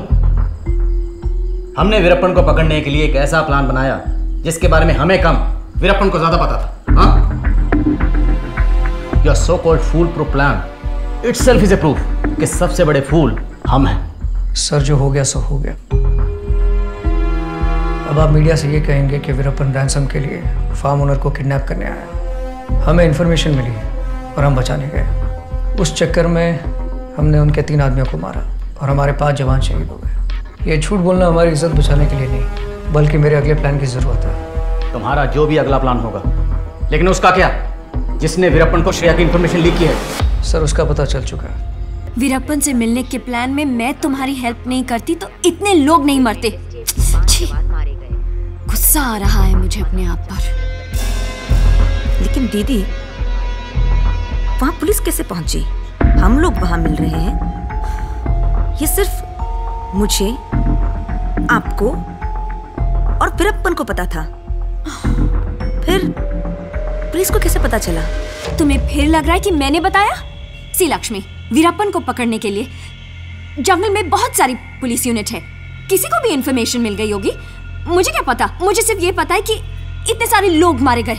[SPEAKER 4] हमने वीरप्पन को पकड़ने के लिए एक ऐसा प्लान बनाया जिसके बारे में हमें कम, वीरप्पन को ज्यादा पता था। हाँ? Your so-called fool-proof plan itself is a proof कि सबसे बड़े फूल हम हैं।
[SPEAKER 5] सर, जो हो गया सो हो गया। अब आप मीडिया से ये कहेंगे कि वीरप्पन रैंसम के लिए फार्म ओनर को किडनैप करने आया। हमें इन्फॉर्मेशन मिली और हम बचाने गए। उस चक्कर में हमने उनके 3 आदमियों को मारा और हमारे 5 जवान शहीद हो गए। ये झूठ बोलना हमारी इज्जत बचाने के लिए नहीं, बल्कि मेरे अगले प्लान की जरूरत है।
[SPEAKER 4] तुम्हारा जो भी अगला प्लान होगा, लेकिन उसका क्या जिसने वीरप्पन को श्रेया की इंफॉर्मेशन लीक की है?
[SPEAKER 5] सर, उसका पता चल चुका है।
[SPEAKER 8] वीरप्पन से मिलने के प्लान में मैं तुम्हारी हेल्प नहीं करती तो इतने लोग नहीं मरते। गुस्सा आ रहा है मुझे अपने आप पर।
[SPEAKER 12] लेकिन दीदी, वहां पुलिस कैसे पहुंची? हम लोग वहां मिल रहे हैं। ये सिर्फ मुझे, आपको और वीरप्पन को पता था। फिर पुलिस को कैसे पता चला?
[SPEAKER 8] तुम्हें फिर लग रहा है कि मैंने बताया? सी लक्ष्मी, वीरप्पन को पकड़ने के लिए जंगल में बहुत सारी पुलिस यूनिट है। किसी को भी इंफॉर्मेशन मिल गई होगी। मुझे क्या पता? मुझे सिर्फ ये पता है कि इतने सारे लोग मारे गए।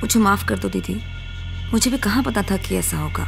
[SPEAKER 12] मुझे माफ कर दो दीदी, मुझे भी कहाँ पता था कि ऐसा होगा।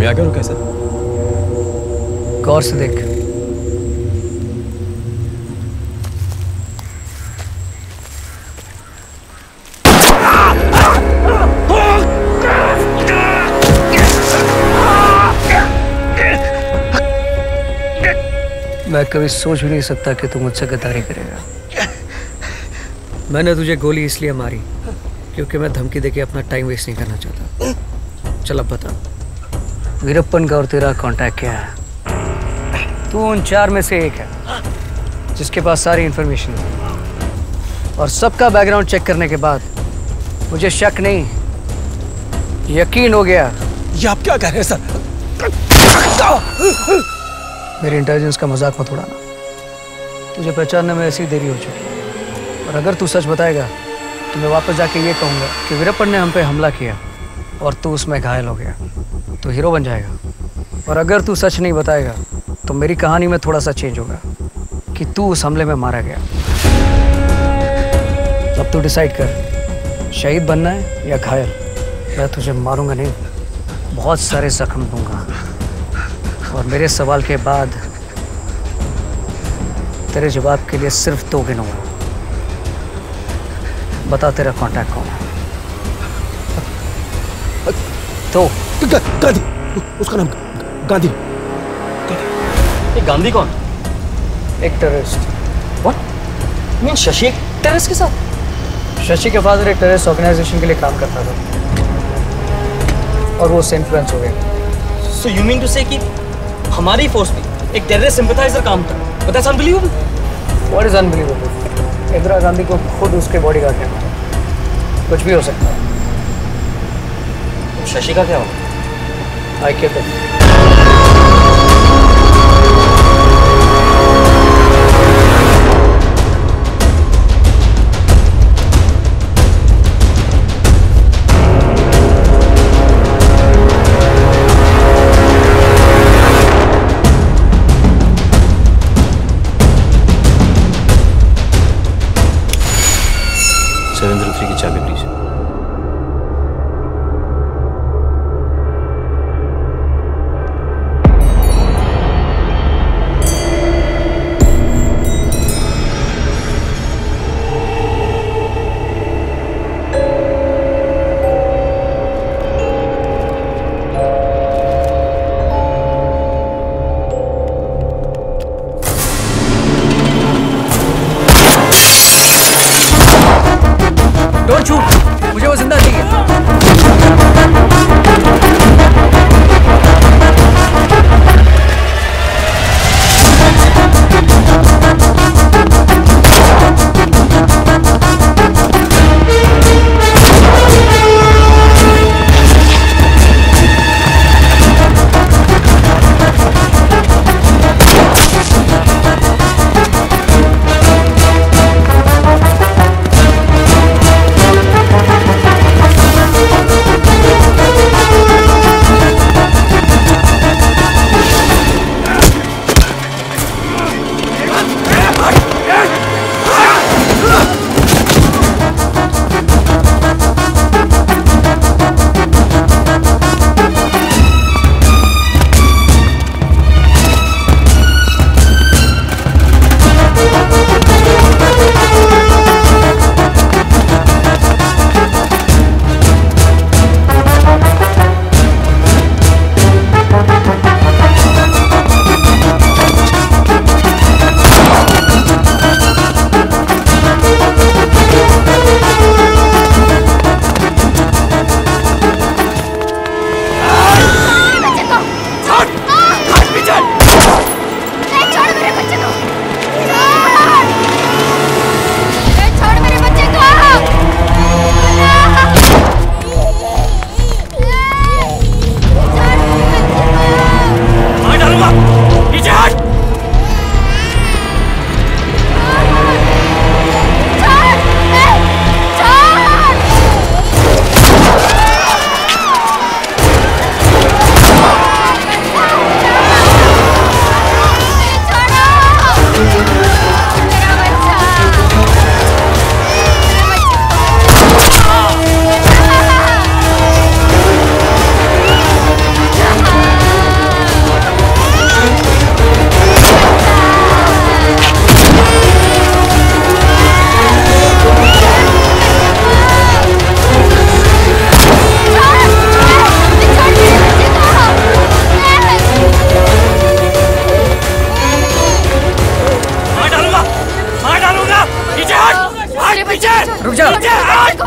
[SPEAKER 2] यहाँ क्यों रुके सर?
[SPEAKER 5] गौर से देख। मैं कभी सोच भी नहीं सकता कि तू मुझसे गद्दारी करेगा। मैंने तुझे गोली इसलिए मारी क्योंकि मैं धमकी देके अपना टाइम वेस्ट नहीं करना चाहता। चल अब बता, वीरप्पन का और तेरा कांटेक्ट क्या है? तू उन 4 में से एक है जिसके पास सारी इंफॉर्मेशन है, और सबका बैकग्राउंड चेक करने के बाद मुझे शक नहीं, यकीन हो गया।
[SPEAKER 2] ये आप क्या कह रहे हैं सर?
[SPEAKER 5] मेरी इंटेलिजेंस का मजाक मत उड़ाना। तुझे पहचानने में ऐसी देरी हो चुकी है, और अगर तू सच बताएगा तो मैं वापस जाके ये कहूँगा कि वीरप्पन ने हम पे हमला किया और तू उसमें घायल हो गया। तो हीरो बन जाएगा। और अगर तू सच नहीं बताएगा तो मेरी कहानी में थोड़ा सा चेंज होगा कि तू उस हमले में मारा गया। अब तू डिसाइड कर, शहीद बनना है या घायल। मैं तुझे मारूंगा नहीं, बहुत सारे जख्म दूंगा, और मेरे सवाल के बाद तेरे जवाब के लिए सिर्फ 2 गिनूंगा। बता तेरा कांटेक्ट कौन है? तो
[SPEAKER 2] गांधी, उसका नाम गांधी।
[SPEAKER 3] ये गांधी कौन?
[SPEAKER 5] एक टेररिस्ट।
[SPEAKER 3] व्हाट? मीन शशि एक टेररिस्ट के साथ?
[SPEAKER 5] शशि के फादर एक टेररिस्ट ऑर्गेनाइजेशन के लिए काम करता था और वो उससे इन्फ्लुएंस हो गया।
[SPEAKER 3] सो यू मीन टू से कि हमारी फोर्स में एक टेररिस्ट सिंपैथाइजर काम था? But that's unbelievable.
[SPEAKER 5] What is unbelievable? Indira Gandhi को खुद उसके बॉडीगार्ड कहना, कुछ भी हो सकता है।
[SPEAKER 3] शशि का क्या होगा?
[SPEAKER 5] I killed him.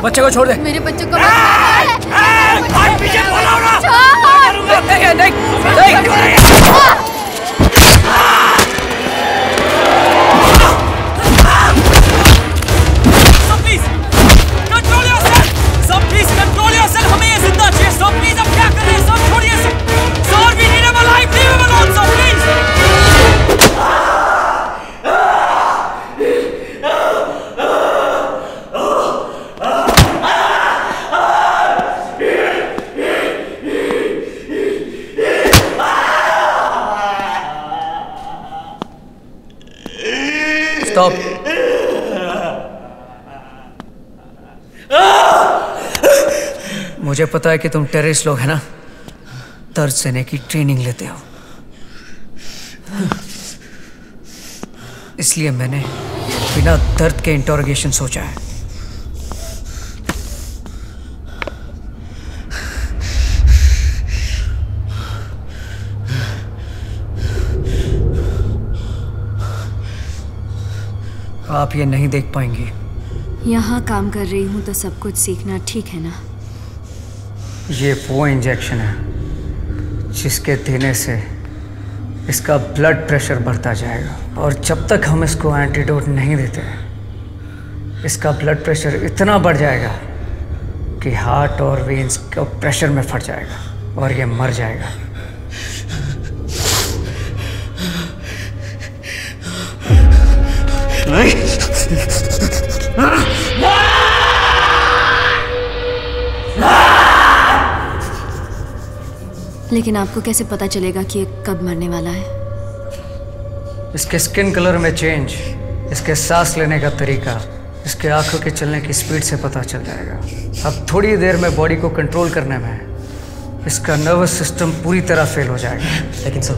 [SPEAKER 5] बच्चे को छोड़ दे।
[SPEAKER 7] मेरे बच्चे को
[SPEAKER 5] पीछे
[SPEAKER 6] हमें ये जिंदा चाहिए। सब प्लीज, अब क्या कर रहे हैं? सब छोड़िए सब। Sir we need him alive, leave him alone sir please.
[SPEAKER 5] Stop. मुझे पता है कि तुम टेररिस्ट लोग हैं ना, दर्द सहने की ट्रेनिंग लेते हो, इसलिए मैंने बिना दर्द के इंटरोगेशन सोचा है। आप ये नहीं देख पाएंगे।
[SPEAKER 8] यहाँ काम कर रही हूँ तो सब कुछ सीखना ठीक है ना?
[SPEAKER 5] ये वो इंजेक्शन है जिसके देने से इसका ब्लड प्रेशर बढ़ता जाएगा, और जब तक हम इसको एंटीडोट नहीं देते इसका ब्लड प्रेशर इतना बढ़ जाएगा कि हार्ट और वेन्स का प्रेशर में फट जाएगा और ये मर जाएगा।
[SPEAKER 8] लेकिन आपको कैसे पता चलेगा कि ये कब मरने वाला है?
[SPEAKER 5] इसके स्किन कलर में चेंज, इसके सांस लेने का तरीका, इसके आंखों के चलने की स्पीड से पता चल जाएगा। अब थोड़ी देर में बॉडी को कंट्रोल करने में इसका नर्वस सिस्टम पूरी तरह फेल हो जाएगा।
[SPEAKER 3] लेकिन सर,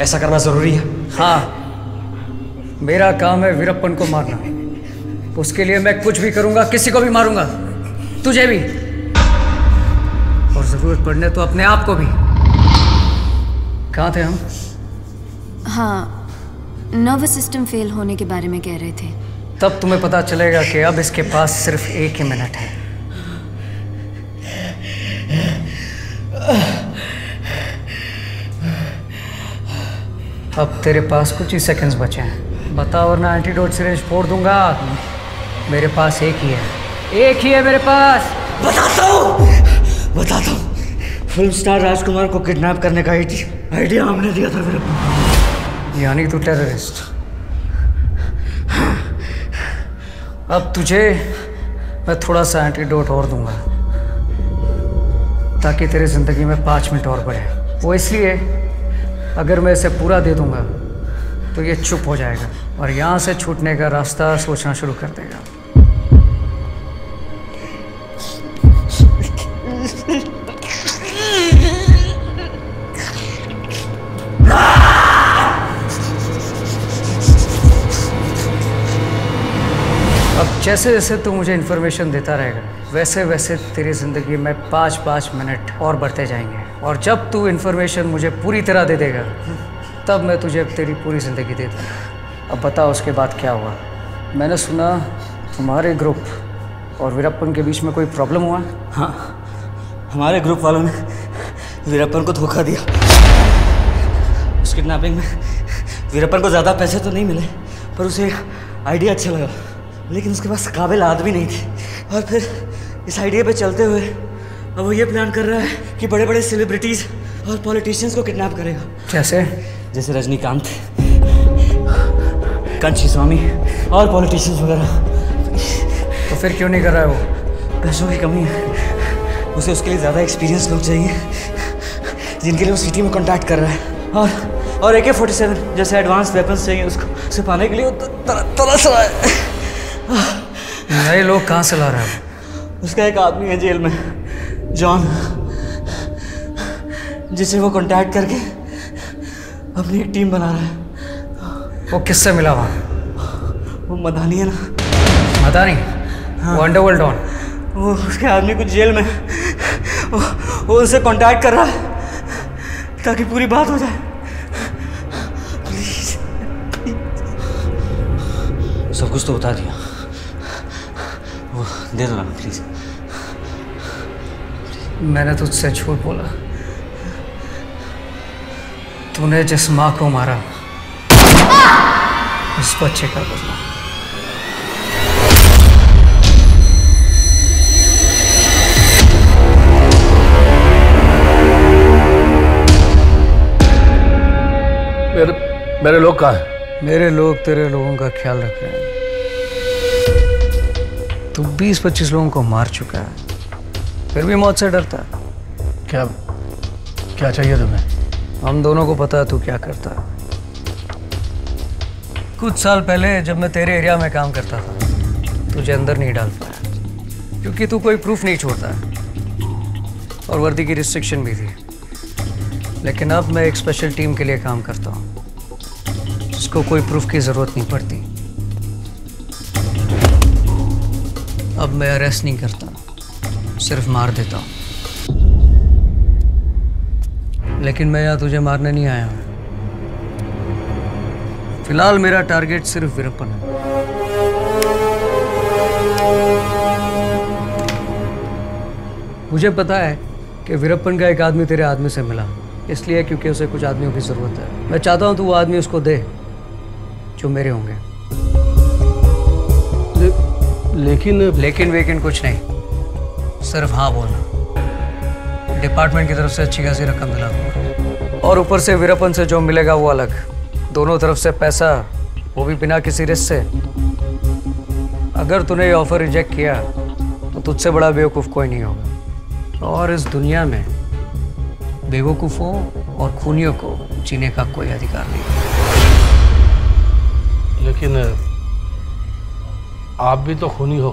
[SPEAKER 3] ऐसा करना जरूरी है?
[SPEAKER 5] हाँ, मेरा काम है वीरप्पन को मारना। उसके लिए मैं कुछ भी करूंगा, किसी को भी मारूंगा, तुझे भी, और जरूरत पड़ने तो अपने आप को भी। कहाँ थे हम?
[SPEAKER 8] हाँ, नर्वस सिस्टम फेल होने के बारे में कह रहे थे।
[SPEAKER 5] तब तुम्हें पता चलेगा कि अब इसके पास सिर्फ 1 ही मिनट है। अब तेरे पास कुछ ही सेकंड्स बचे हैं, बता वरना एंटीडोट सिरिंज फोड़ दूंगा। मेरे पास एक ही है मेरे पास।
[SPEAKER 6] बताता हूँ। फिल्म स्टार राजकुमार को किडनैप करने का आइडिया हमने दिया था मेरे को।
[SPEAKER 5] यानी तू टेररिस्ट। अब तुझे मैं थोड़ा सा एंटीडोट और दूंगा ताकि तेरी जिंदगी में 5 मिनट और बढ़े। वो इसलिए, अगर मैं इसे पूरा दे दूंगा तो ये चुप हो जाएगा और यहाँ से छूटने का रास्ता सोचना शुरू कर देगा। अब जैसे जैसे तू मुझे इन्फॉर्मेशन देता रहेगा वैसे वैसे तेरी ज़िंदगी में 5-5 मिनट और बढ़ते जाएंगे, और जब तू इन्फॉर्मेशन मुझे पूरी तरह दे देगा तब मैं तुझे तेरी पूरी ज़िंदगी दे दूँगा। अब बताओ उसके बाद क्या हुआ? मैंने सुना तुम्हारे ग्रुप और वीरप्पन के बीच में कोई प्रॉब्लम हुआ?
[SPEAKER 6] हाँ, हमारे ग्रुप वालों ने वीरप्पन को धोखा दिया। उस किडनैपिंग में वीरप्पन को ज़्यादा पैसे तो नहीं मिले, पर उसे आइडिया अच्छा लगा, लेकिन उसके पास काबिल आदमी नहीं थी। और फिर इस आइडिया पे चलते हुए अब वो ये प्लान कर रहा है कि बड़े बड़े सेलिब्रिटीज़ और पॉलिटिशियंस को किडनैप करेगा।
[SPEAKER 5] कैसे?
[SPEAKER 6] जैसे रजनीकांत, कंची स्वामी और पॉलिटिशियंस वगैरह।
[SPEAKER 5] तो फिर क्यों नहीं कर रहा है वो?
[SPEAKER 6] पैसों की कमी है। उसे उसके लिए ज़्यादा एक्सपीरियंस लोग चाहिए जिनके लिए वो सिटी में कॉन्टैक्ट कर रहा है, और AK-47 जैसे एडवांस वेपन्स चाहिए उसको। उसे पाने के लिए वो तरस रहा है।
[SPEAKER 5] नए लोग कहाँ से ला रहा है?
[SPEAKER 6] उसका एक आदमी है जेल में, जॉन, जिसे वो कांटेक्ट करके अपनी एक टीम बना रहा है।
[SPEAKER 5] वो किससे मिला वहाँ?
[SPEAKER 6] वो मदानी है ना।
[SPEAKER 5] मदानी? हाँ। वो अंडरवर्ल्ड डॉन।
[SPEAKER 6] वो उसके आदमी कुछ जेल में, वो उनसे कांटेक्ट कर रहा है ताकि पूरी बात हो जाए। प्लीज।
[SPEAKER 3] सब कुछ तो बता दिया। वो दे दो ना प्लीज।
[SPEAKER 5] मैंने तुझसे झूठ बोला। तूने जिस माँ को मारा उस बच्चे का बदला।
[SPEAKER 14] मेरे लोग कहाँ हैं?
[SPEAKER 5] मेरे लोग तेरे लोगों का ख्याल रख रहे हैं। तू 20-25 लोगों को मार चुका है, फिर भी मौत से डरता है।
[SPEAKER 14] क्या चाहिए तुम्हें?
[SPEAKER 5] हम दोनों को पता है तू क्या करता है। कुछ साल पहले जब मैं तेरे एरिया में काम करता था, तुझे अंदर नहीं डाल पाया क्योंकि तू कोई प्रूफ नहीं छोड़ता है और वर्दी की रिस्ट्रिक्शन भी थी। लेकिन अब मैं एक स्पेशल टीम के लिए काम करता हूँ जिसको कोई प्रूफ की ज़रूरत नहीं पड़ती। अब मैं अरेस्ट नहीं करता, सिर्फ मार देता हूँ। लेकिन मैं यहाँ तुझे मारने नहीं आया हूँ। फिलहाल मेरा टारगेट सिर्फ वीरप्पन है। मुझे पता है कि वीरप्पन का एक आदमी तेरे आदमी से मिला, इसलिए क्योंकि उसे कुछ आदमियों की ज़रूरत है। मैं चाहता हूँ तू वो आदमी उसको दे जो मेरे होंगे। लेकिन वेकिन कुछ नहीं, सिर्फ हाँ बोलना। डिपार्टमेंट की तरफ से अच्छी खासी रकम दिला दूंगा और ऊपर से वीरप्पन से जो मिलेगा वो अलग। दोनों तरफ से पैसा, वो भी बिना किसी रिस्क से। अगर तूने ये ऑफर रिजेक्ट किया तो तुझसे बड़ा बेवकूफ़ कोई नहीं होगा और इस दुनिया में बेवकूफ़ों और खूनियों को जीने का कोई अधिकार नहीं।
[SPEAKER 14] लेकिन आप भी तो खूनी हो।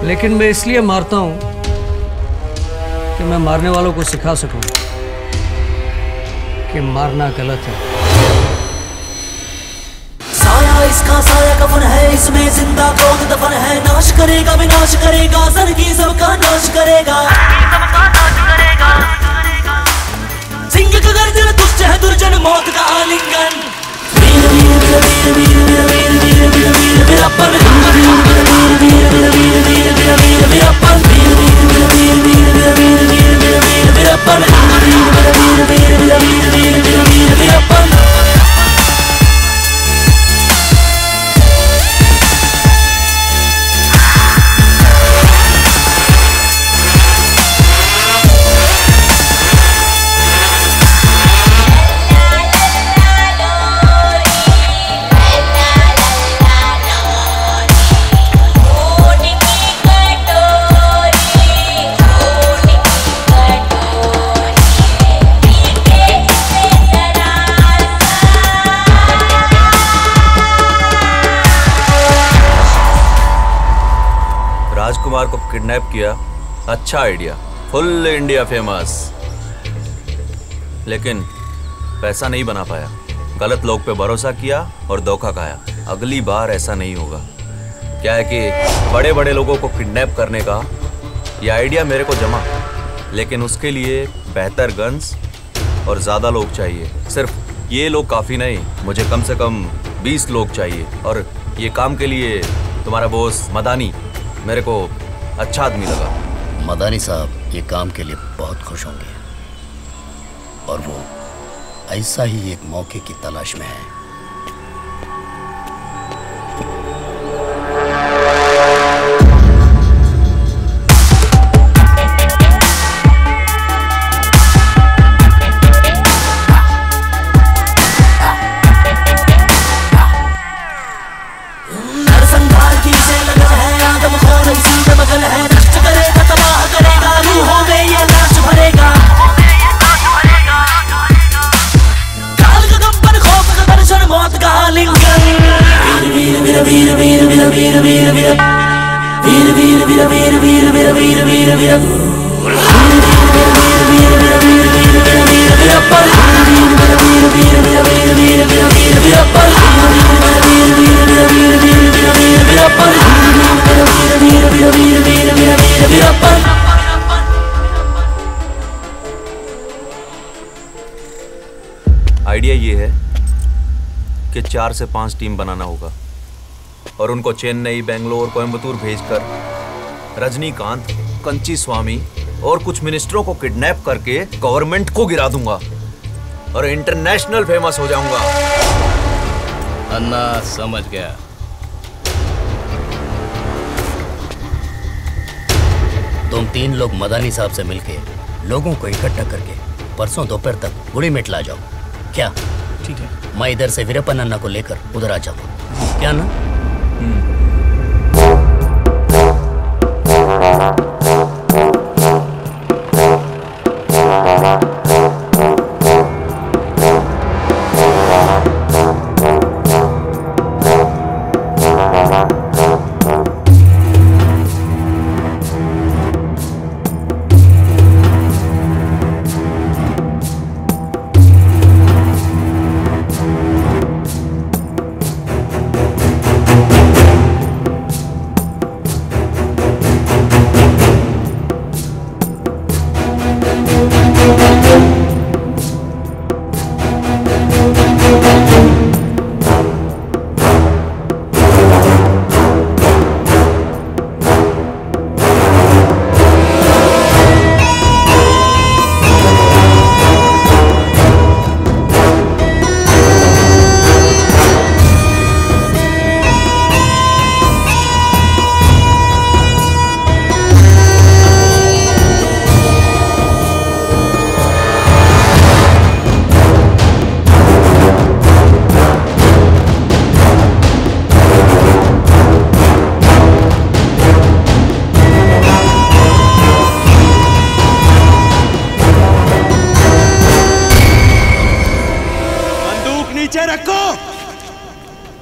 [SPEAKER 5] लेकिन मैं इसलिए मारता हूं कि मैं मारने वालों को सिखा सकूं कि मारना गलत है।
[SPEAKER 7] साया इसका साया कफन है, इसमें जिंदा कौन दफन है। नाश करेगा विनाश करेगा, ज़िंदगी सबका नाश करेगा। सिंह का गर्जन दुष्ट है दुर्जन, मौत का आलिंगन। वीर वीर वीर वीर वीर वीर वीर वीर वीर वीरप्पन। वीर वीर वीर वीर वीर वीर वीर वीर वीरप्पन। वीर वीर वीर वीर वीर वीर वीर वीर वीरप्पन। वीर वीर वीर वीर वीर वीर वीर वीरप्पन।
[SPEAKER 15] राजकुमार को किडनैप किया, अच्छा आइडिया, फुल इंडिया फेमस। लेकिन पैसा नहीं बना पाया, गलत लोग पे भरोसा किया और धोखा खाया। अगली बार ऐसा नहीं होगा। क्या है कि बड़े बड़े लोगों को किडनैप करने का ये आइडिया मेरे को जमा, लेकिन उसके लिए बेहतर गन्स और ज़्यादा लोग चाहिए। सिर्फ ये लोग काफ़ी नहीं, मुझे कम से कम 20 लोग चाहिए। और ये काम के लिए तुम्हारा बॉस मदानी मेरे को अच्छा आदमी लगा।
[SPEAKER 16] मदानी साहब ये काम के लिए बहुत खुश होंगे और वो ऐसा ही एक मौके की तलाश में है।
[SPEAKER 15] के 4 से 5 टीम बनाना होगा और उनको चेन्नई, बेंगलोर, कोयम्बतूर भेजकर रजनीकांत, कंची स्वामी और कुछ मिनिस्टरों को किडनैप करके गवर्नमेंट को गिरा दूंगा और इंटरनेशनल फेमस हो जाऊंगा।
[SPEAKER 16] अन्ना समझ गया। तुम 3 लोग मदानी साहब से मिलके लोगों को इकट्ठा करके परसों दोपहर तक गुड़ी मेट ला जाओ। क्या? ठीक है। मैं इधर से वीरप्पन अन्ना को लेकर उधर आ जाऊंगा। क्या ना?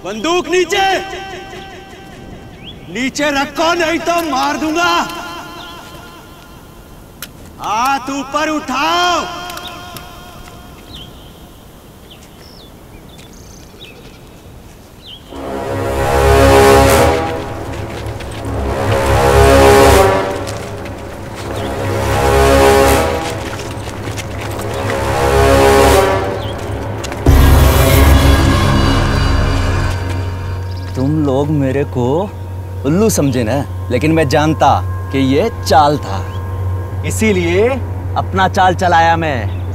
[SPEAKER 1] बंदूक नीचे नीचे रखो, नहीं तो मार दूंगा। हाथ ऊपर उठाओ। तुम लोग मेरे को उल्लू समझे ना, लेकिन मैं जानता कि ये चाल था, इसीलिए अपना चाल चलाया मैं।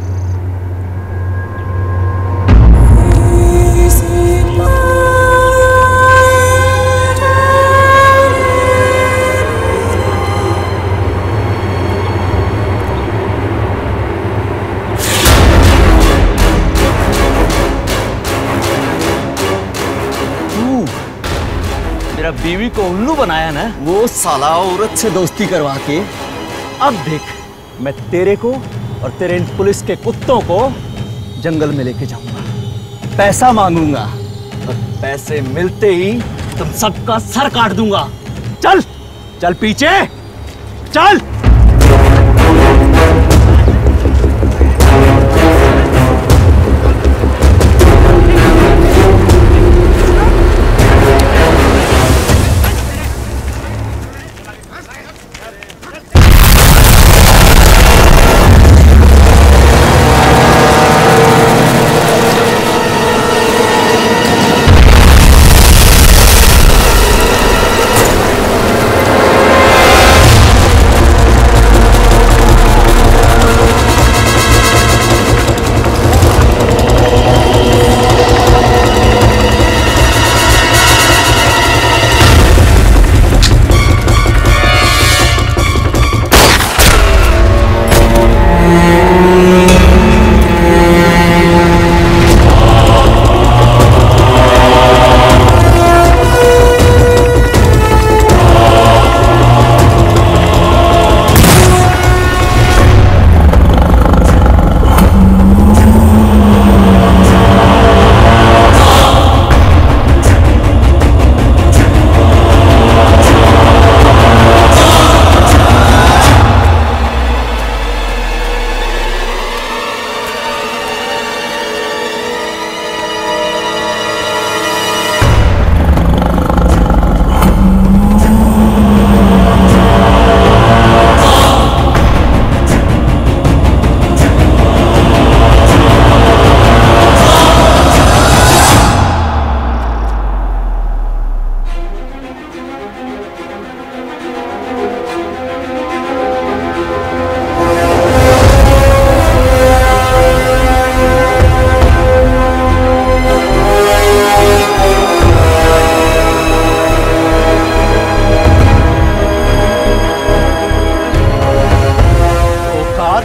[SPEAKER 1] मेरा बीवी को उल्लू बनाया ना, वो साला औरत से दोस्ती करवा के। अब देख, मैं तेरे को और तेरे इन पुलिस के कुत्तों को जंगल में लेके जाऊंगा, पैसा मांगूंगा और पैसे मिलते ही तुम सबका सर काट दूंगा। चल चल पीछे चल।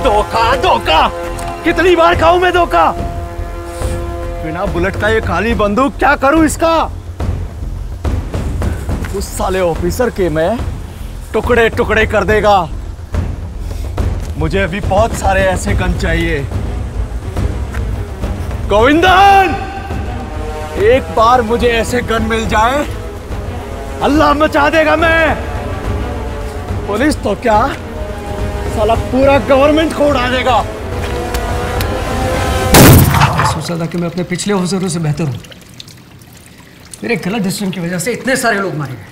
[SPEAKER 1] धोखा धोखा, कितनी बार खाऊं मैं धोखा? बिना बुलेट का ये खाली बंदूक क्या करूं इसका? उस साले ऑफिसर के मैं टुकड़े टुकड़े कर देगा। मुझे अभी बहुत सारे ऐसे गन चाहिए। गोविंदन, एक बार मुझे ऐसे गन मिल जाए, अल्लाह मचा देगा मैं। पुलिस तो क्या, साला पूरा गवर्नमेंट को उड़ा देगा।
[SPEAKER 5] सोचा था कि मैं अपने पिछले ऑफिसरों से बेहतर हूं। मेरे गलत डिसीजन की वजह से इतने सारे लोग मारे गए।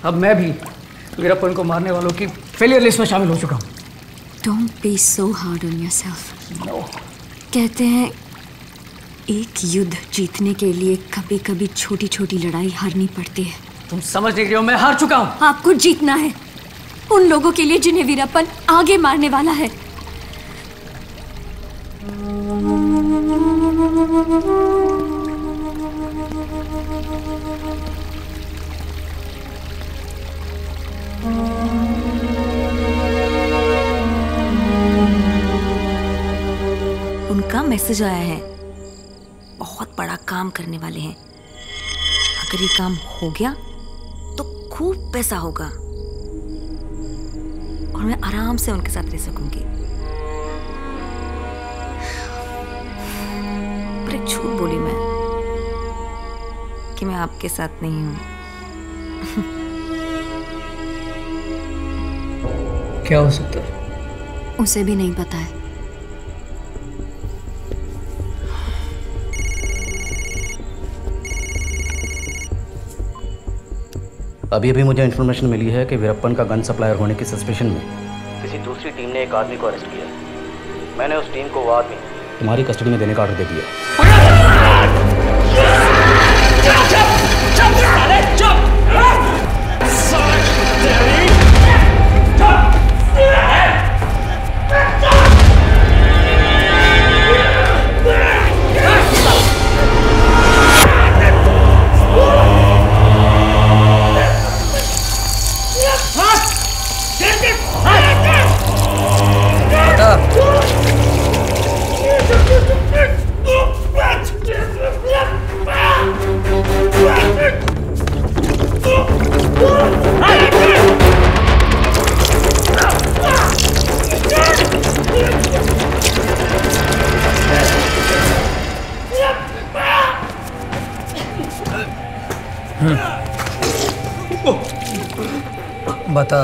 [SPEAKER 5] अब मैं भी वीरप्पन को मारने वालों की फेलियर लिस्ट में शामिल हो चुका हूं।
[SPEAKER 8] Don't be so hard on yourself.
[SPEAKER 5] No.
[SPEAKER 8] कहते हैं एक युद्ध जीतने के लिए कभी कभी छोटी छोटी लड़ाई हारनी पड़ती है।
[SPEAKER 5] तुम समझ नहीं रही हो, मैं हार चुका हूं।
[SPEAKER 8] आपको जीतना है उन लोगों के लिए जिन्हें वीरप्पन आगे मारने वाला है।
[SPEAKER 12] उनका मैसेज आया है, बहुत बड़ा काम करने वाले हैं। अगर ये काम हो गया तो खूब पैसा होगा और मैं आराम से उनके साथ रह सकूंगी। पर एक झूठ बोली मैं कि मैं आपके साथ नहीं हूं।
[SPEAKER 5] क्या हो सकता है?
[SPEAKER 8] उसे भी नहीं पता है।
[SPEAKER 16] अभी अभी मुझे इन्फॉर्मेशन मिली है कि वीरप्पन का गन सप्लायर होने की सस्पेशन में किसी दूसरी टीम ने एक आदमी को अरेस्ट किया। मैंने उस टीम को वो आदमी तुम्हारी कस्टडी में देने का ऑर्डर दे दिया।
[SPEAKER 5] बता।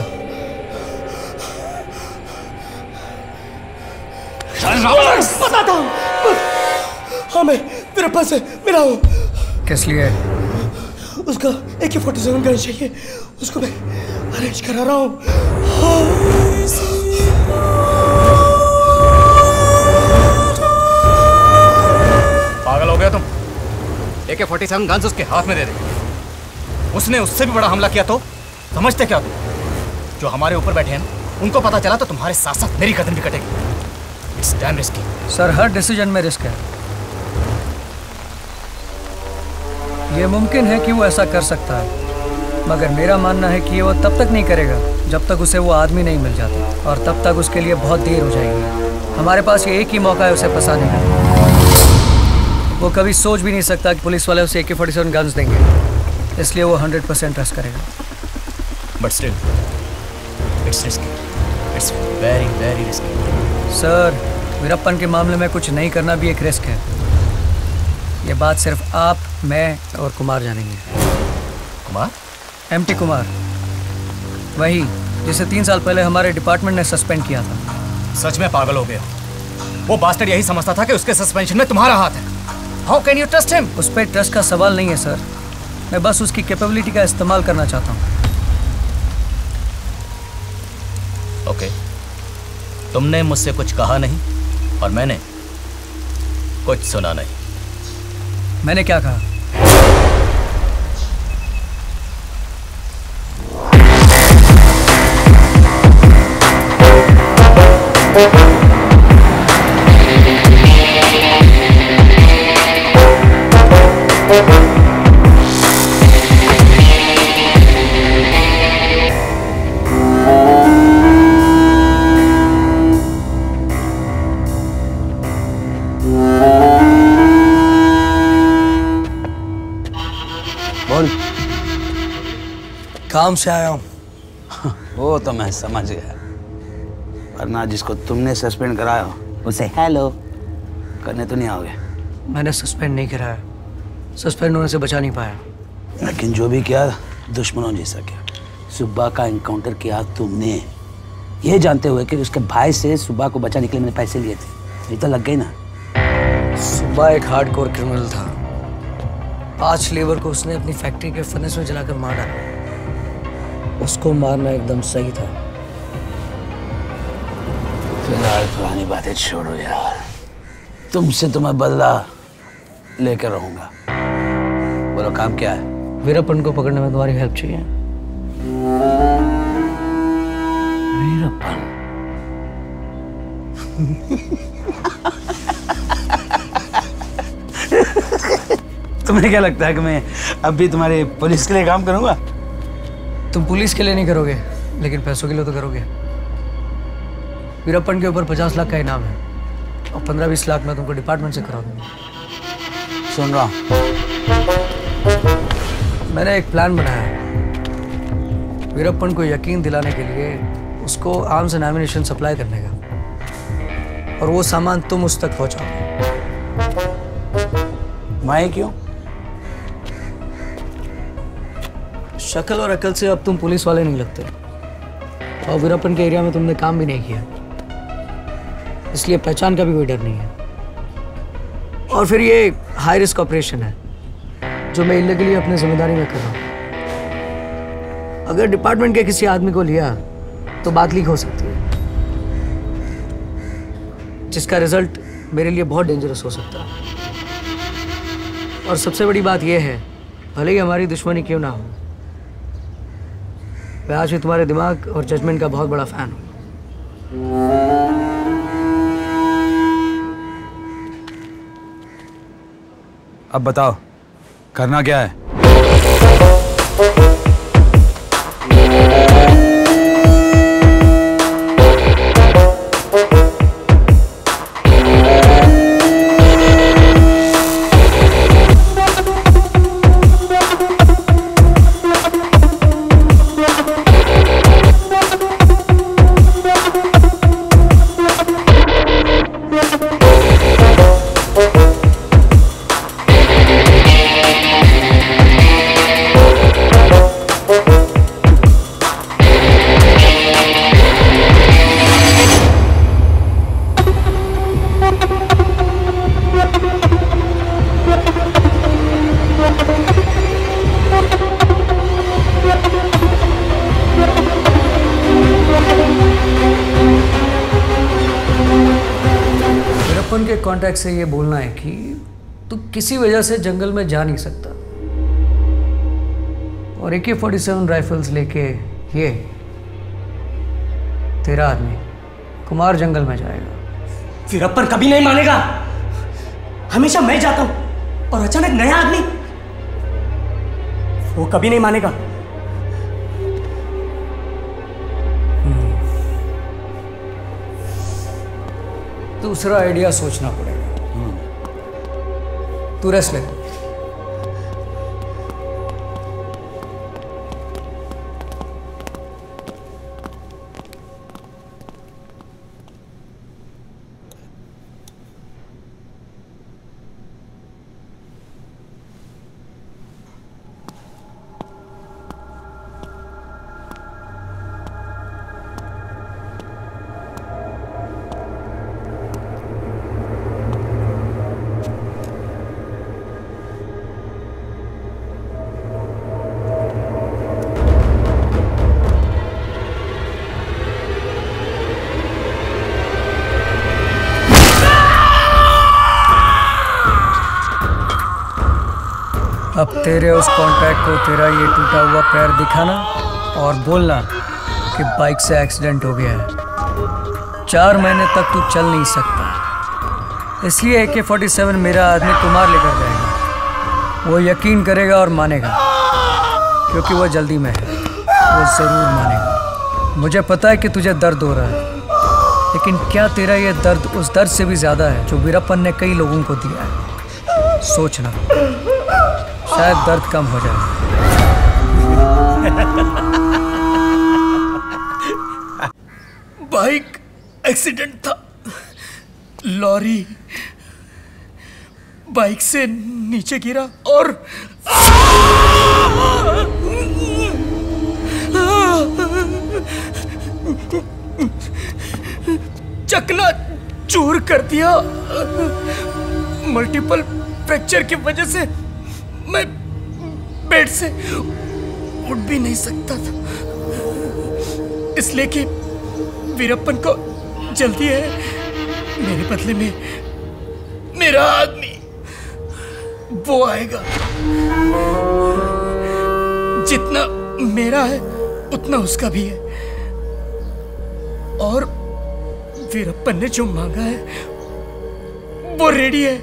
[SPEAKER 13] बताता हूँ। हाँ, मैं वीरप्पन से मिला हूँ।
[SPEAKER 5] किस लिए?
[SPEAKER 13] उसका AK-47 गन चाहिए, उसको मैं अरेंज करा रहा हूँ।
[SPEAKER 9] पागल हो गया तुम? AK-47 गन्स उसके हाथ में दे दे। उसने उससे भी बड़ा हमला किया तो समझते क्या तुम? जो हमारे ऊपर बैठे हैं उनको पता चला तो तुम्हारे साथ साथ मेरी गर्दन भी कटेगी। It's damn risky.
[SPEAKER 5] Sir, her decision में रिस्क है। ये मुमकिन है कि वो ऐसा कर सकता है, मगर मेरा मानना है कि वो तब तक नहीं करेगा जब तक उसे वो आदमी नहीं मिल जाता, और तब तक उसके लिए बहुत देर हो जाएगी। हमारे पास ये एक ही मौका है उसे फंसाने का। वो कभी सोच भी नहीं सकता कि पुलिस वाले उसे AK-47 गन्स देंगे, इसलिए वो 100% ट्रस्ट करेगा।
[SPEAKER 9] But still it's risky. It's very very risky.
[SPEAKER 5] Sir, Veerappan के मामले में कुछ नहीं करना भी एक रिस्क है। ये बात सिर्फ आप, मैं और कुमार जानेंगे।
[SPEAKER 9] कुमार?
[SPEAKER 5] MT कुमार, वही जिसे 3 साल पहले हमारे डिपार्टमेंट ने सस्पेंड किया था।
[SPEAKER 9] सच में पागल हो गया। वो बास्टर्ड यही समझता था कि उसके सस्पेंशन में तुम्हारा हाथ है। How can you trust him?
[SPEAKER 5] उस पर ट्रस्ट का सवाल नहीं है सर, मैं बस उसकी कैपेबिलिटी का इस्तेमाल करना चाहता हूँ।
[SPEAKER 16] ओके, तुमने मुझसे कुछ कहा नहीं और मैंने कुछ सुना नहीं।
[SPEAKER 5] मैंने क्या कहा?
[SPEAKER 13] काम से आया हूँ।
[SPEAKER 17] वो तो मैं समझ गया, वरना जिसको तुमने सस्पेंड कराया उसे हेलो करने तो नहीं आओगे।
[SPEAKER 5] मैंने सस्पेंड नहीं कराया, सस्पेंड होने से बचा नहीं पाया।
[SPEAKER 17] लेकिन जो भी किया दुश्मनों जैसा किया। सुब्बा का एनकाउंटर किया तुमने, ये जानते हुए कि उसके भाई से सुब्बा को बचाने के लिए मैंने पैसे लिए थे। ये तो लग गई ना।
[SPEAKER 5] सुब्बा एक हार्डकोर क्रिमिनल था। 5 लेबर को उसने अपनी फैक्ट्री के फर्नेस में जलाकर मारा। उसको मारना एकदम सही था।
[SPEAKER 17] फिलहाल पुरानी बातें छोड़ो यार, तुमसे तो मैं बदला लेकर रहूंगा। बोलो काम क्या है?
[SPEAKER 5] वीरप्पन को पकड़ने में तुम्हारी हेल्प चाहिए।
[SPEAKER 17] वीरप्पन? तुम्हें क्या लगता है कि मैं अब भी तुम्हारी पुलिस के लिए काम करूंगा?
[SPEAKER 5] तुम पुलिस के लिए नहीं करोगे, लेकिन पैसों के लिए तो करोगे। वीरप्पन के ऊपर 50 लाख का इनाम है और 15-20 लाख मैं तुमको डिपार्टमेंट से करा दूंगा।
[SPEAKER 17] सुन रहा हूं।
[SPEAKER 5] मैंने एक प्लान बनाया है। वीरप्पन को यकीन दिलाने के लिए उसको आर्म्स एंड एम्युनिशन सप्लाई करने का, और वो सामान तुम उस तक पहुंचाओगे।
[SPEAKER 17] मैं क्यों?
[SPEAKER 5] शक्ल और अकल से अब तुम पुलिस वाले नहीं लगते, और वीरप्पन के एरिया में तुमने काम भी नहीं किया, इसलिए पहचान का भी कोई डर नहीं है। और फिर ये हाई रिस्क ऑपरेशन है जो मैं इल्लीगली अपनी जिम्मेदारी में कर रहा हूँ। अगर डिपार्टमेंट के किसी आदमी को लिया तो बात लीक हो सकती है, जिसका रिजल्ट मेरे लिए बहुत डेंजरस हो सकता है। और सबसे बड़ी बात यह है, भले ही हमारी दुश्मनी क्यों ना हो, मैं आज भी तुम्हारे दिमाग और जजमेंट का बहुत बड़ा फैन हूँ।
[SPEAKER 17] अब बताओ करना क्या है?
[SPEAKER 5] कांटेक्ट से ये बोलना है कि तू किसी वजह से जंगल में जा नहीं सकता, और AK-47 राइफल्स लेके ये तेरा आदमी कुमार जंगल में जाएगा।
[SPEAKER 13] वीरप्पन कभी नहीं मानेगा। हमेशा मैं जाता हूं और अचानक नया आदमी, वो कभी नहीं मानेगा।
[SPEAKER 5] दूसरा आइडिया सोचना पड़ेगा। तू रेस्ट ले। अब तेरे उस कॉन्ट्रैक्ट को तेरा ये टूटा हुआ पैर दिखाना और बोलना कि बाइक से एक्सीडेंट हो गया है। 4 महीने तक तू चल नहीं सकता, इसलिए AK-47 मेरा आदमी कुमार लेकर जाएगा। वो यकीन करेगा और मानेगा, क्योंकि वो जल्दी में है। वो ज़रूर मानेगा। मुझे पता है कि तुझे दर्द हो रहा है, लेकिन क्या तेरा ये दर्द उस दर्द से भी ज़्यादा है जो वीरप्पन ने कई लोगों को दिया है? सोचना, शायद दर्द कम हो जाए।
[SPEAKER 13] बाइक एक्सीडेंट था। लॉरी बाइक से नीचे गिरा और चकना चूर कर दिया। मल्टीपल फ्रैक्चर की वजह से मैं बेड से उठ भी नहीं सकता था, इसलिए कि वीरप्पन को जल्दी है, मेरे बदले में मेरा आदमी वो आएगा। जितना मेरा है उतना उसका भी है, और वीरप्पन ने जो मांगा है वो रेडी है।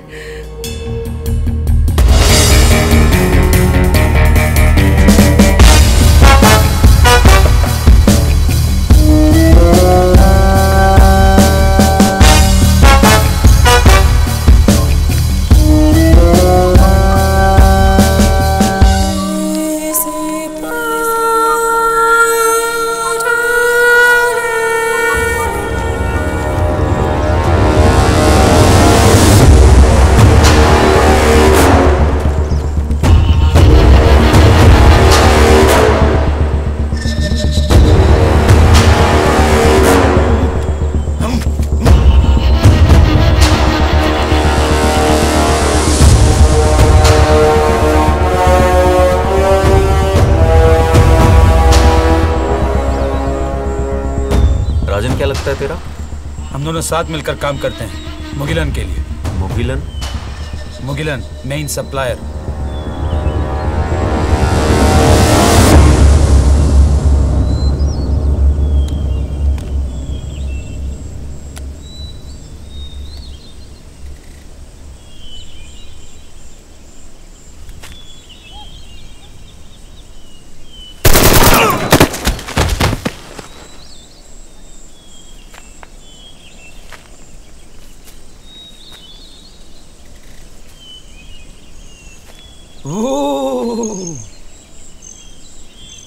[SPEAKER 18] तेरा?
[SPEAKER 17] हम दोनों साथ मिलकर काम करते हैं मुगिलन के लिए।
[SPEAKER 18] मुगिलन?
[SPEAKER 17] Mugilan main supplier.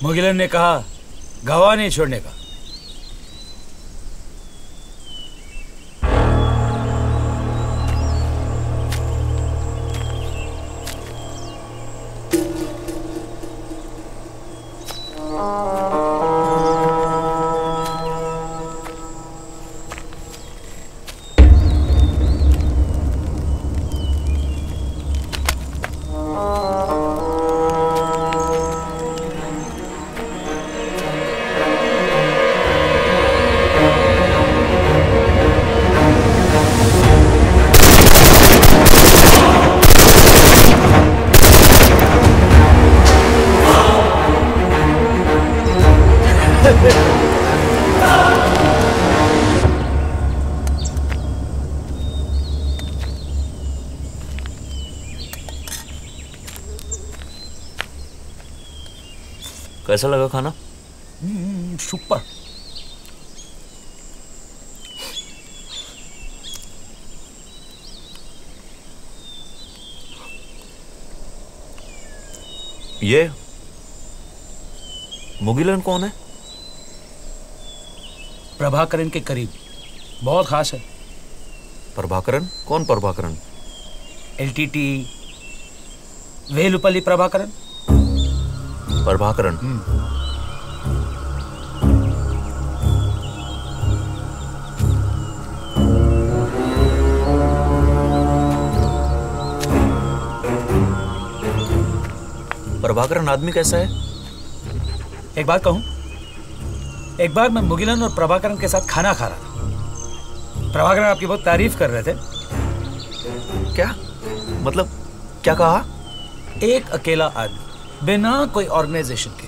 [SPEAKER 17] मुगिलन ने कहा गवाह नहीं छोड़ने का।
[SPEAKER 18] कैसा लगा खाना?
[SPEAKER 17] सुपर।
[SPEAKER 18] ये मुगिलन कौन है?
[SPEAKER 17] प्रभाकरन के करीब, बहुत खास है।
[SPEAKER 18] प्रभाकरन? कौन प्रभाकरन?
[SPEAKER 17] LTT वेलुपल्ली प्रभाकरन।
[SPEAKER 18] प्रभाकरन? प्रभाकरन आदमी कैसा है?
[SPEAKER 17] एक बात कहूं, एक बार मैं मुगिलन और प्रभाकरन के साथ खाना खा रहा था। प्रभाकरन आपकी बहुत तारीफ कर रहे थे।
[SPEAKER 18] क्या मतलब, क्या कहा?
[SPEAKER 17] एक अकेला आदमी बिना कोई ऑर्गेनाइजेशन के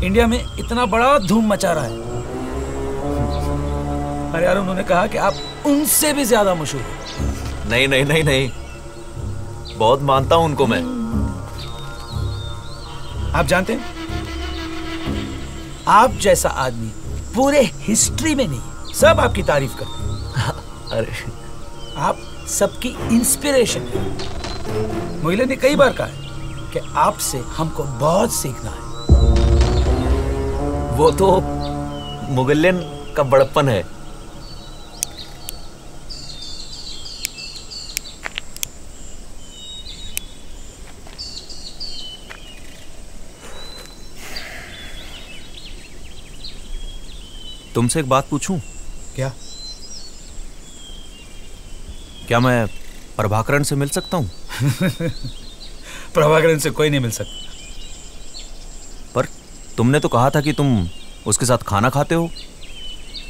[SPEAKER 17] इंडिया में इतना बड़ा धूम मचा रहा है। अरे यार, उन्होंने कहा कि आप उनसे भी ज्यादा मशहूर हैं।
[SPEAKER 18] नहीं नहीं नहीं नहीं, बहुत मानता हूं उनको मैं।
[SPEAKER 17] आप जानते हैं, आप जैसा आदमी पूरे हिस्ट्री में नहीं, सब आपकी तारीफ करते हैं।
[SPEAKER 18] अरे
[SPEAKER 17] आप सबकी इंस्पिरेशन है। मुगिलन ने कई बार कहा है कि आपसे हमको बहुत सीखना है।
[SPEAKER 18] वो तो मुगिलन का बड़प्पन है। तुमसे एक बात पूछूं?
[SPEAKER 9] क्या?
[SPEAKER 18] क्या मैं प्रभाकरण से मिल सकता हूं?
[SPEAKER 9] प्रभाकरण से कोई नहीं मिल सकता।
[SPEAKER 18] पर तुमने तो कहा था कि तुम उसके साथ खाना खाते हो।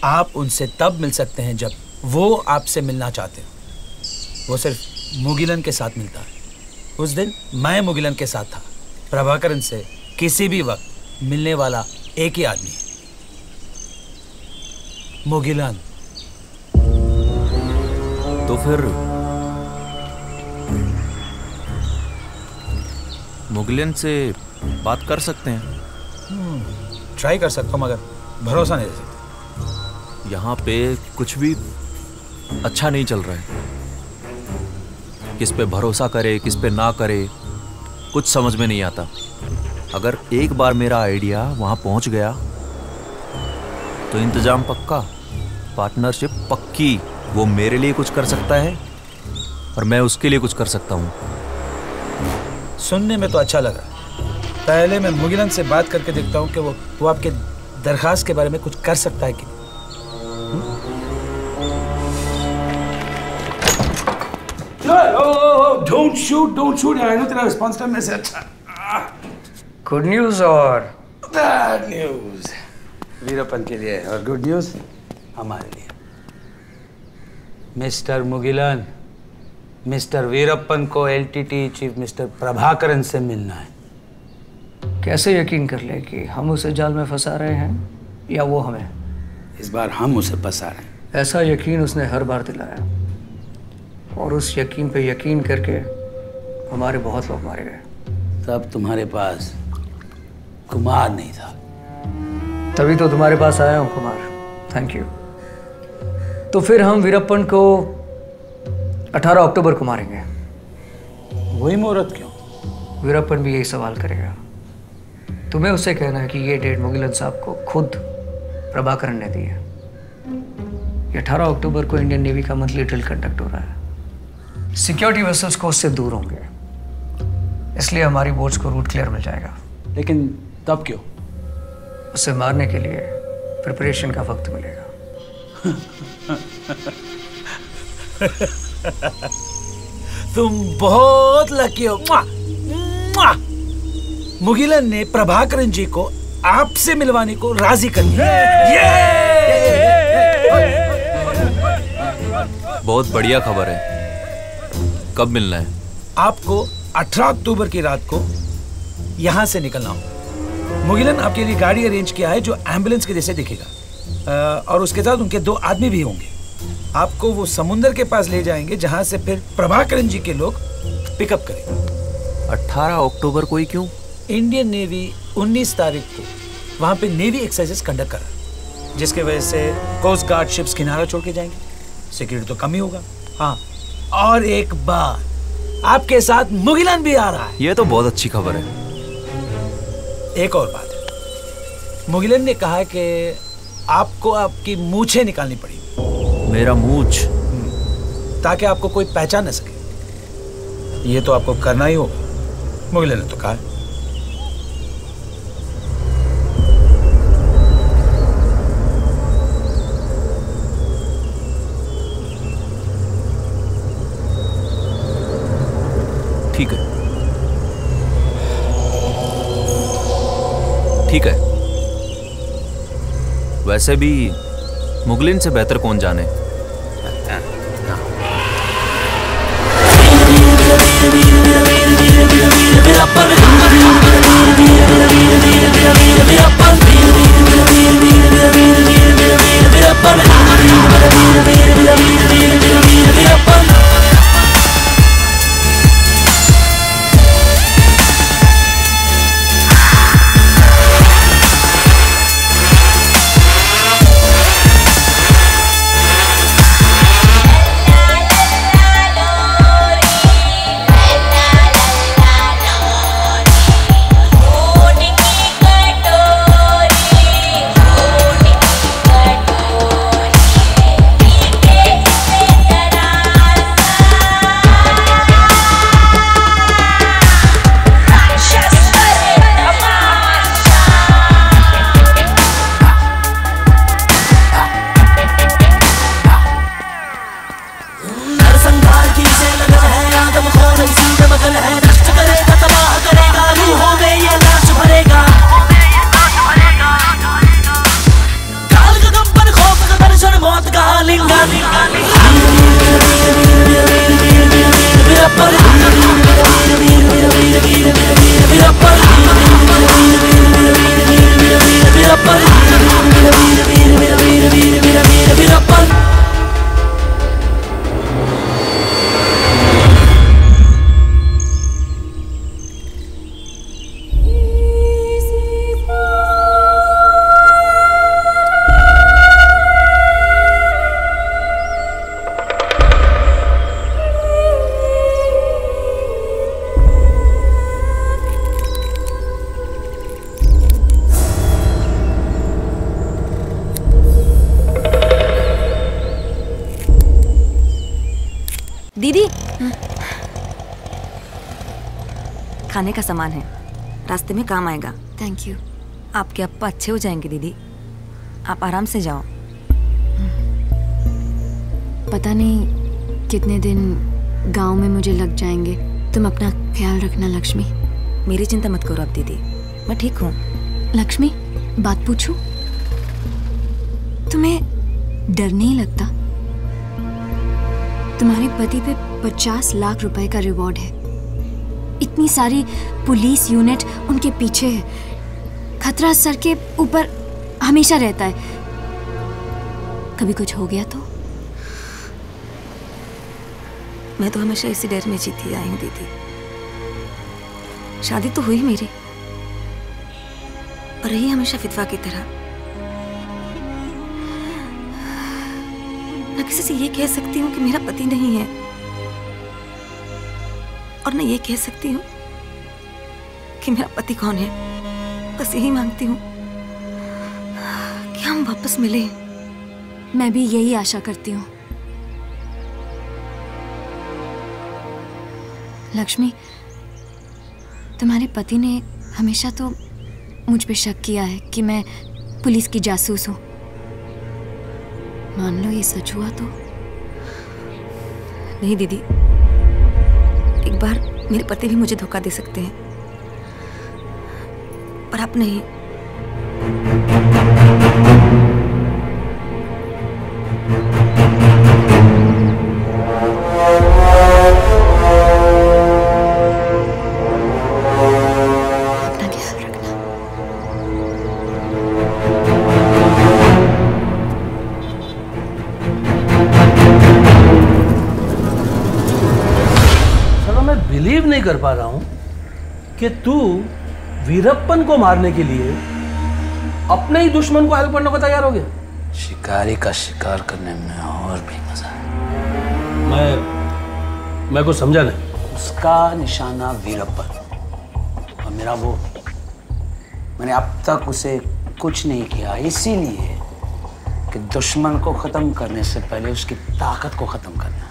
[SPEAKER 9] आप उनसे तब मिल सकते हैं जब वो आपसे मिलना चाहते हो। वो सिर्फ मुगिलन के साथ मिलता है। उस दिन मैं मुगिलन के साथ था। प्रभाकरण से किसी भी वक्त मिलने वाला एक ही आदमी है, मुगिलन।
[SPEAKER 18] तो फिर मुगिलन से बात कर सकते हैं?
[SPEAKER 9] ट्राई कर सकता हूँ मगर भरोसा नहीं दे सकता।
[SPEAKER 18] यहाँ पे कुछ भी अच्छा नहीं चल रहा है। किस पे भरोसा करे किस पे ना करे कुछ समझ में नहीं आता। अगर एक बार मेरा आइडिया वहाँ पहुँच गया तो इंतजाम पक्का, पार्टनरशिप पक्की। वो मेरे लिए कुछ कर सकता है और मैं उसके लिए कुछ कर सकता हूँ।
[SPEAKER 9] सुनने में तो अच्छा लगा। पहले मैं मुगिलन से बात करके देखता हूँ कि वो आपके दरखास्त के बारे में कुछ कर सकता है कि नहीं।
[SPEAKER 17] डोंट शूट यार, नो तेरा रिस्पांस टाइम में से अच्छा।
[SPEAKER 5] गुड न्यूज़ और
[SPEAKER 17] बैड न्यूज़ वीरप्पन के लिए और गुड न्यूज़ हमारे लिए। मिस्टर मुगिलन, मिस्टर वीरप्पन को एलटीटी चीफ मिस्टर प्रभाकरन से मिलना है।
[SPEAKER 5] कैसे यकीन कर ले कि हम उसे जाल में फंसा रहे हैं या वो हमें?
[SPEAKER 17] इस बार हम उसे फंसा रहे हैं।
[SPEAKER 5] ऐसा यकीन उसने हर बार दिलाया और उस यकीन पे यकीन करके हमारे बहुत लोग मारे गए।
[SPEAKER 17] तब तुम्हारे पास कुमार नहीं था।
[SPEAKER 5] तभी तो तुम्हारे पास आया हूँ कुमार। Thank you. तो फिर हम वीरप्पन को 18 अक्टूबर को मारेंगे।
[SPEAKER 17] वही मुहूर्त क्यों?
[SPEAKER 5] वीरप्पन भी यही सवाल करेगा। तुम्हें उससे कहना है कि ये डेट मुगिलन साहब को खुद प्रभाकरन ने दी है। 18 अक्टूबर को इंडियन नेवी का मंथली ड्रिल कंडक्ट हो रहा है। सिक्योरिटी वेसल्स को उससे दूर होंगे, इसलिए हमारी बोट्स को रूट क्लियर मिल जाएगा।
[SPEAKER 17] लेकिन तब क्यों?
[SPEAKER 5] उसे मारने के लिए प्रिपरेशन का वक्त मिलेगा।
[SPEAKER 9] तुम बहुत लकी हो। मुगिलन ने प्रभाकरन जी को आपसे मिलवाने को राजी कर दिया।
[SPEAKER 18] बहुत बढ़िया खबर है। कब मिलना है?
[SPEAKER 9] आपको 18 अक्टूबर की रात को यहाँ से निकलना होगा। मुगिलन आपके लिए गाड़ी अरेंज किया है जो एम्बुलेंस के जैसे दिखेगा और उसके साथ उनके 2 आदमी भी होंगे। आपको वो समुंदर के पास ले जाएंगे जहाँ से फिर प्रभाकरन जी के लोग पिकअप करेंगे।
[SPEAKER 18] 18 अक्टूबर को ही क्यों?
[SPEAKER 9] इंडियन नेवी 19 तारीख को वहाँ पे नेवी एक्सरसाइजेस कंडक्ट कर रहा है, जिसके वजह से कोस्ट गार्ड शिप्स किनारा छोड़ के जाएंगे। सिक्योरिटी तो कम ही होगा। हाँ, और एक बार आपके साथ मुगिलन भी आ रहा है।
[SPEAKER 18] ये तो बहुत अच्छी खबर है।
[SPEAKER 9] एक और बात है, मुगिलन ने कहा कि आपको आपकी मूछें निकालनी पड़ेगी।
[SPEAKER 18] मेरा मूछ?
[SPEAKER 9] ताकि आपको कोई पहचान न सके। ये तो आपको करना ही होगा, मुगिलन ने तो कहा।
[SPEAKER 18] ठीक है, ठीक है। वैसे भी मुगलिन से बेहतर कौन जाने।
[SPEAKER 12] खाने का सामान है, रास्ते में काम आएगा।
[SPEAKER 8] Thank you.
[SPEAKER 12] आपके अप्पा अच्छे हो जाएंगे दीदी, आप आराम से जाओ।
[SPEAKER 8] पता नहीं कितने दिन गांव में मुझे लग जाएंगे। तुम अपना ख्याल रखना लक्ष्मी।
[SPEAKER 12] मेरी चिंता मत करो अब दीदी, मैं ठीक हूँ।
[SPEAKER 8] लक्ष्मी, बात पूछूं? तुम्हें डर नहीं लगता? तुम्हारे पति पे 50 लाख रुपए का रिवॉर्ड है, इतनी सारी पुलिस यूनिट उनके पीछे है, खतरा सर के ऊपर हमेशा रहता है। कभी कुछ हो गया तो?
[SPEAKER 12] मैं तो हमेशा इसी डर में जीती आई हूँ दीदी। शादी तो हुई मेरी, और रही हमेशा विधवा की तरह। न किसी से ये कह सकती हूँ कि मेरा पति नहीं है, और न ये कह सकती हूँ कि मेरा पति कौन है। बस यही मांगती हूँ कि हम वापस मिलें।
[SPEAKER 8] मैं भी यही आशा करती हूँ। लक्ष्मी, तुम्हारे पति ने हमेशा तो मुझ पे शक किया है कि मैं पुलिस की जासूस हूँ। मान लो ये सच हुआ तो?
[SPEAKER 12] नहीं दीदी, एक बार मेरे पति भी मुझे धोखा दे सकते हैं, पर आप नहीं।
[SPEAKER 14] बिलीव नहीं कर पा रहा हूं कि तू वीरप्पन को मारने के लिए अपने ही दुश्मन को हेल्प करने को तैयार हो गया।
[SPEAKER 17] शिकारी का शिकार करने में और भी मजा है।
[SPEAKER 14] मैं कुछ समझा नहीं।
[SPEAKER 17] उसका निशाना वीरप्पन, और मेरा वो, मैंने अब तक उसे कुछ नहीं किया इसीलिए कि दुश्मन को खत्म करने से पहले उसकी ताकत को खत्म करना।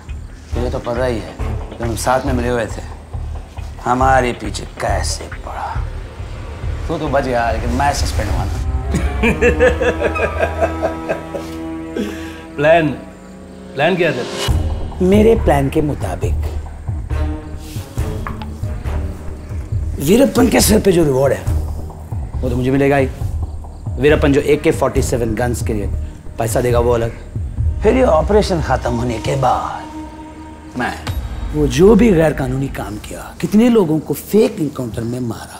[SPEAKER 17] तुझे तो पता ही है, जब हम साथ में मिले हुए थे हमारे पीछे कैसे पड़ा। तू तो बच गया, लेकिन मैं सस्पेंड हुआ ना।
[SPEAKER 14] प्लान क्या था?
[SPEAKER 17] मेरे प्लान के मुताबिक वीरप्पन के सिर पे जो रिवॉर्ड है वो तो मुझे मिलेगा ही। वीरप्पन जो AK-47 गन्स के लिए पैसा देगा वो अलग। फिर ये ऑपरेशन खत्म होने के बाद मैं वो जो भी गैर कानूनी काम किया, कितने लोगों को फेक इनकाउंटर में मारा,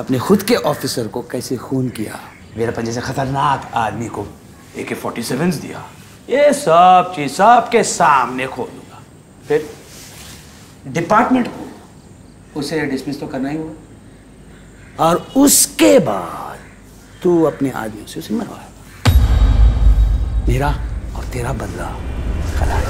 [SPEAKER 17] अपने खुद के ऑफिसर को कैसे खून किया, वीरप्पन जैसे खतरनाक आदमी को AK-47 दिया, ये सब चीज सबके सामने खोलूंगा। फिर डिपार्टमेंट को उसे डिसमिस तो करना ही होगा, और उसके बाद तू अपने आदमियों से उसे मरवा। मेरा और तेरा बदला खला।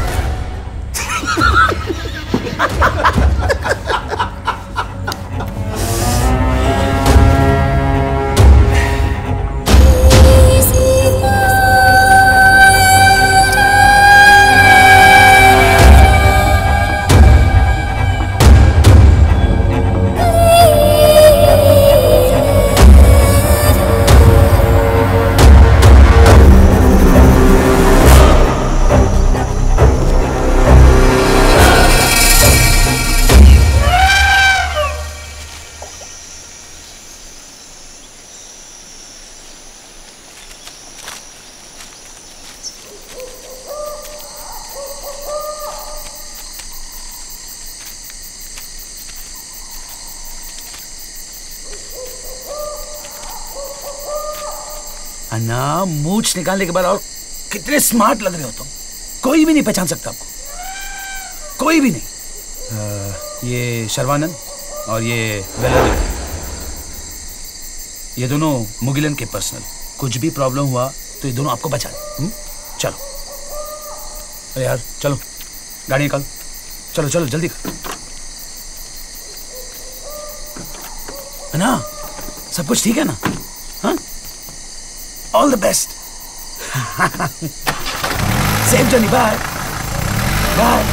[SPEAKER 17] अन्ना, मूछ निकालने के बाद और कितने स्मार्ट लग रहे हो तुम। कोई भी नहीं पहचान सकता आपको, कोई भी नहीं। ये शर्वानंद और ये वेलर, ये दोनों मुगिलन के पर्सनल। कुछ भी प्रॉब्लम हुआ तो ये दोनों आपको बचा लें। चलो अरे यार चलो, गाड़ी निकाल, चलो चलो जल्दी कर। अन्ना, सब कुछ ठीक है ना? हाँ, all the best. Safe journey, bye bye.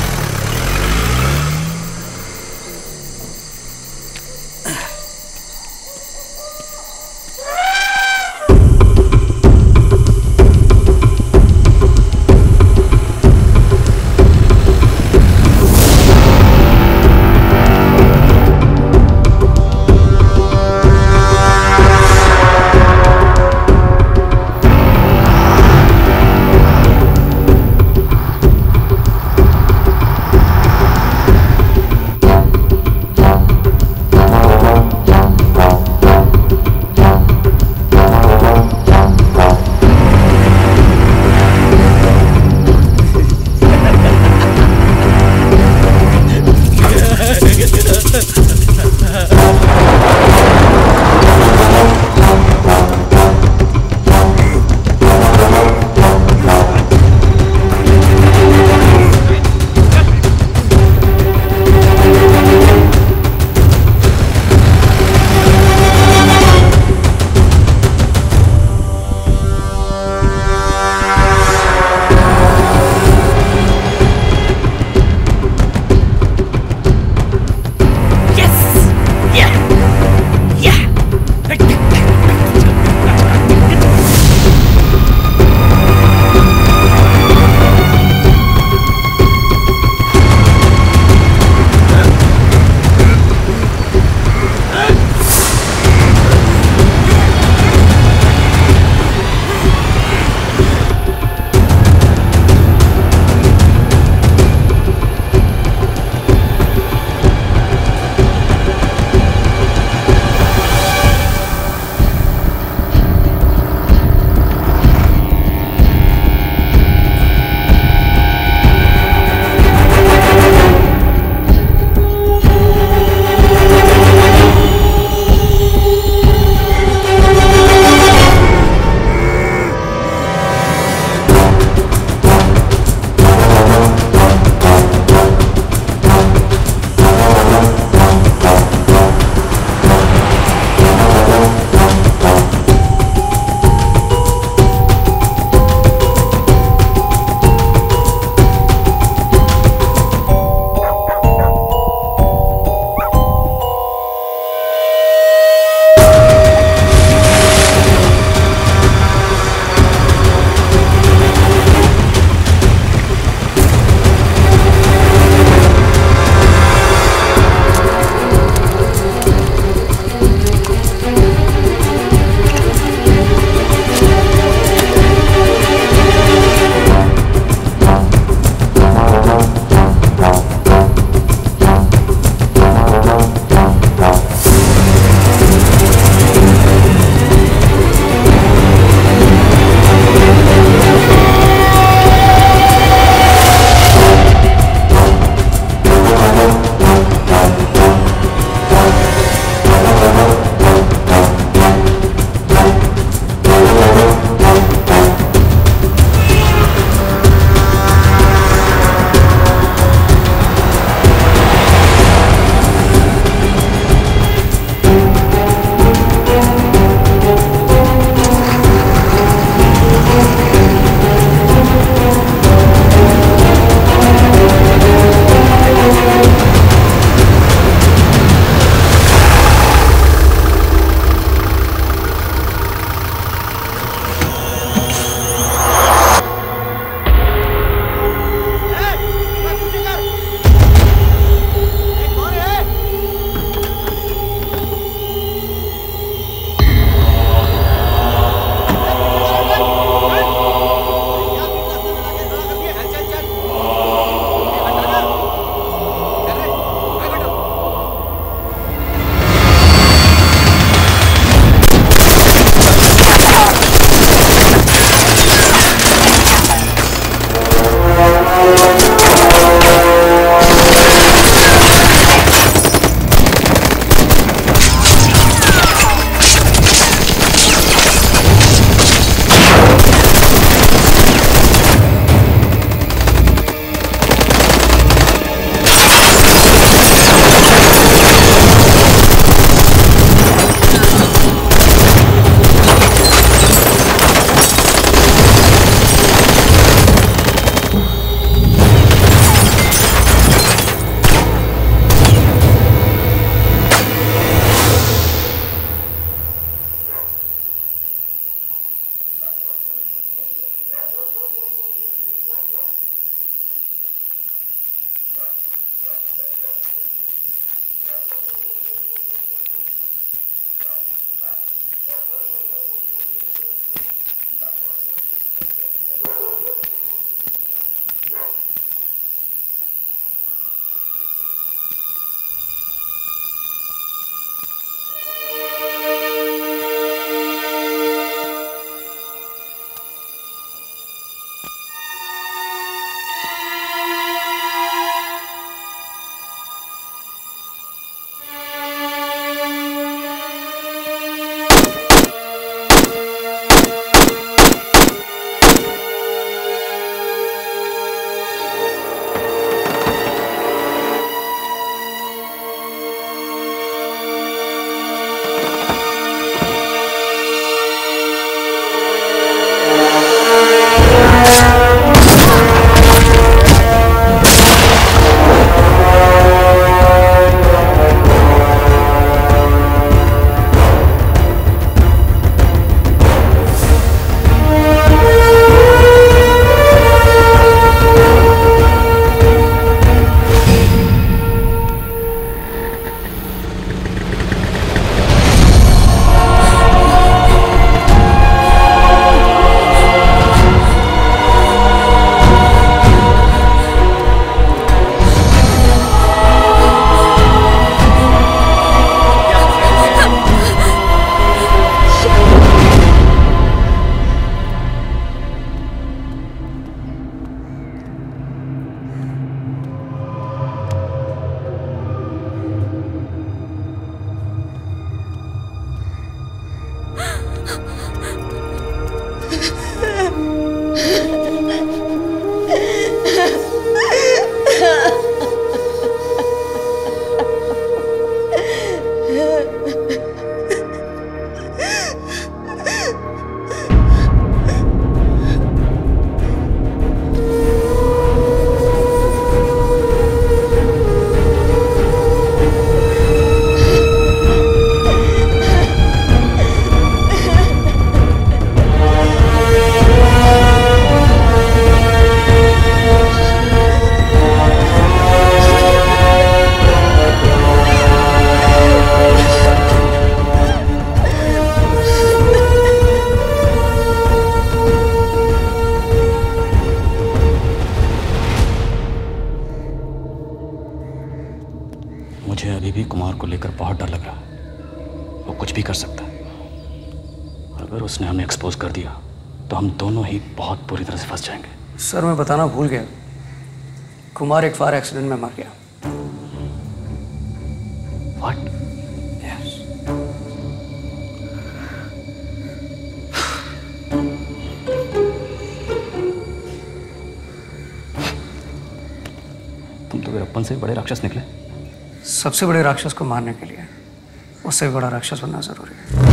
[SPEAKER 9] भी कुमार को लेकर बहुत डर लग रहा है। वो कुछ भी कर सकता है। अगर उसने हमें एक्सपोज कर दिया तो हम दोनों ही बहुत बुरी तरह से फंस जाएंगे।
[SPEAKER 5] सर मैं बताना भूल गया, कुमार एक फायर एक्सीडेंट में मर गया।
[SPEAKER 9] What?
[SPEAKER 5] Yes.
[SPEAKER 9] तुम तो वीरप्पन से बड़े राक्षस निकले।
[SPEAKER 5] सबसे बड़े राक्षस को मारने के लिए उससे भी बड़ा राक्षस बनना जरूरी है।